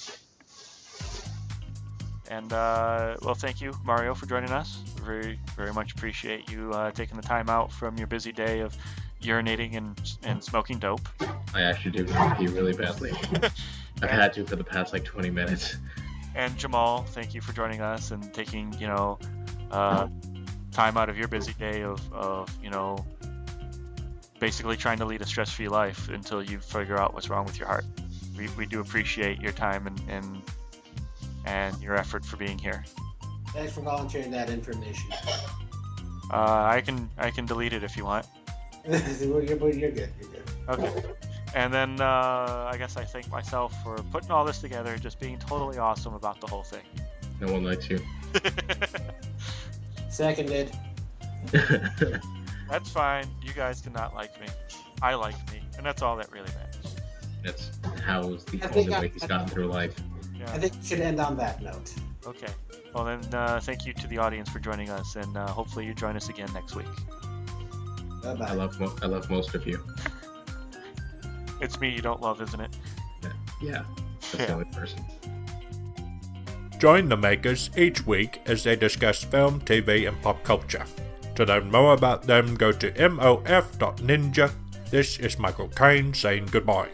And well, thank you, Mario, for joining us. Very, very much appreciate you taking the time out from your busy day of urinating and smoking dope. I actually do want to pee really badly. I've had to for the past like 20 minutes. And Jamal, thank you for joining us and taking time out of your busy day of basically trying to lead a stress-free life until you figure out what's wrong with your heart. We do appreciate your time and your effort for being here. Thanks for volunteering that information. I can delete it if you want. You're good. You're good. Okay. And then I guess I thank myself for putting all this together, just being totally awesome about the whole thing. No one likes you. Seconded. That's fine. You guys cannot like me. I like me, and that's all that really matters. That's how the I only think way he's gotten through life. Yeah. I think we should end on that note. Okay. Well then, thank you to the audience for joining us, and hopefully you join us again next week. Bye-bye. I love most of you. It's me you don't love, isn't it? Yeah. That's the only person. Join the makers each week as they discuss film, TV, and pop culture. To learn more about them, go to mof.ninja. This is Michael Caine saying goodbye.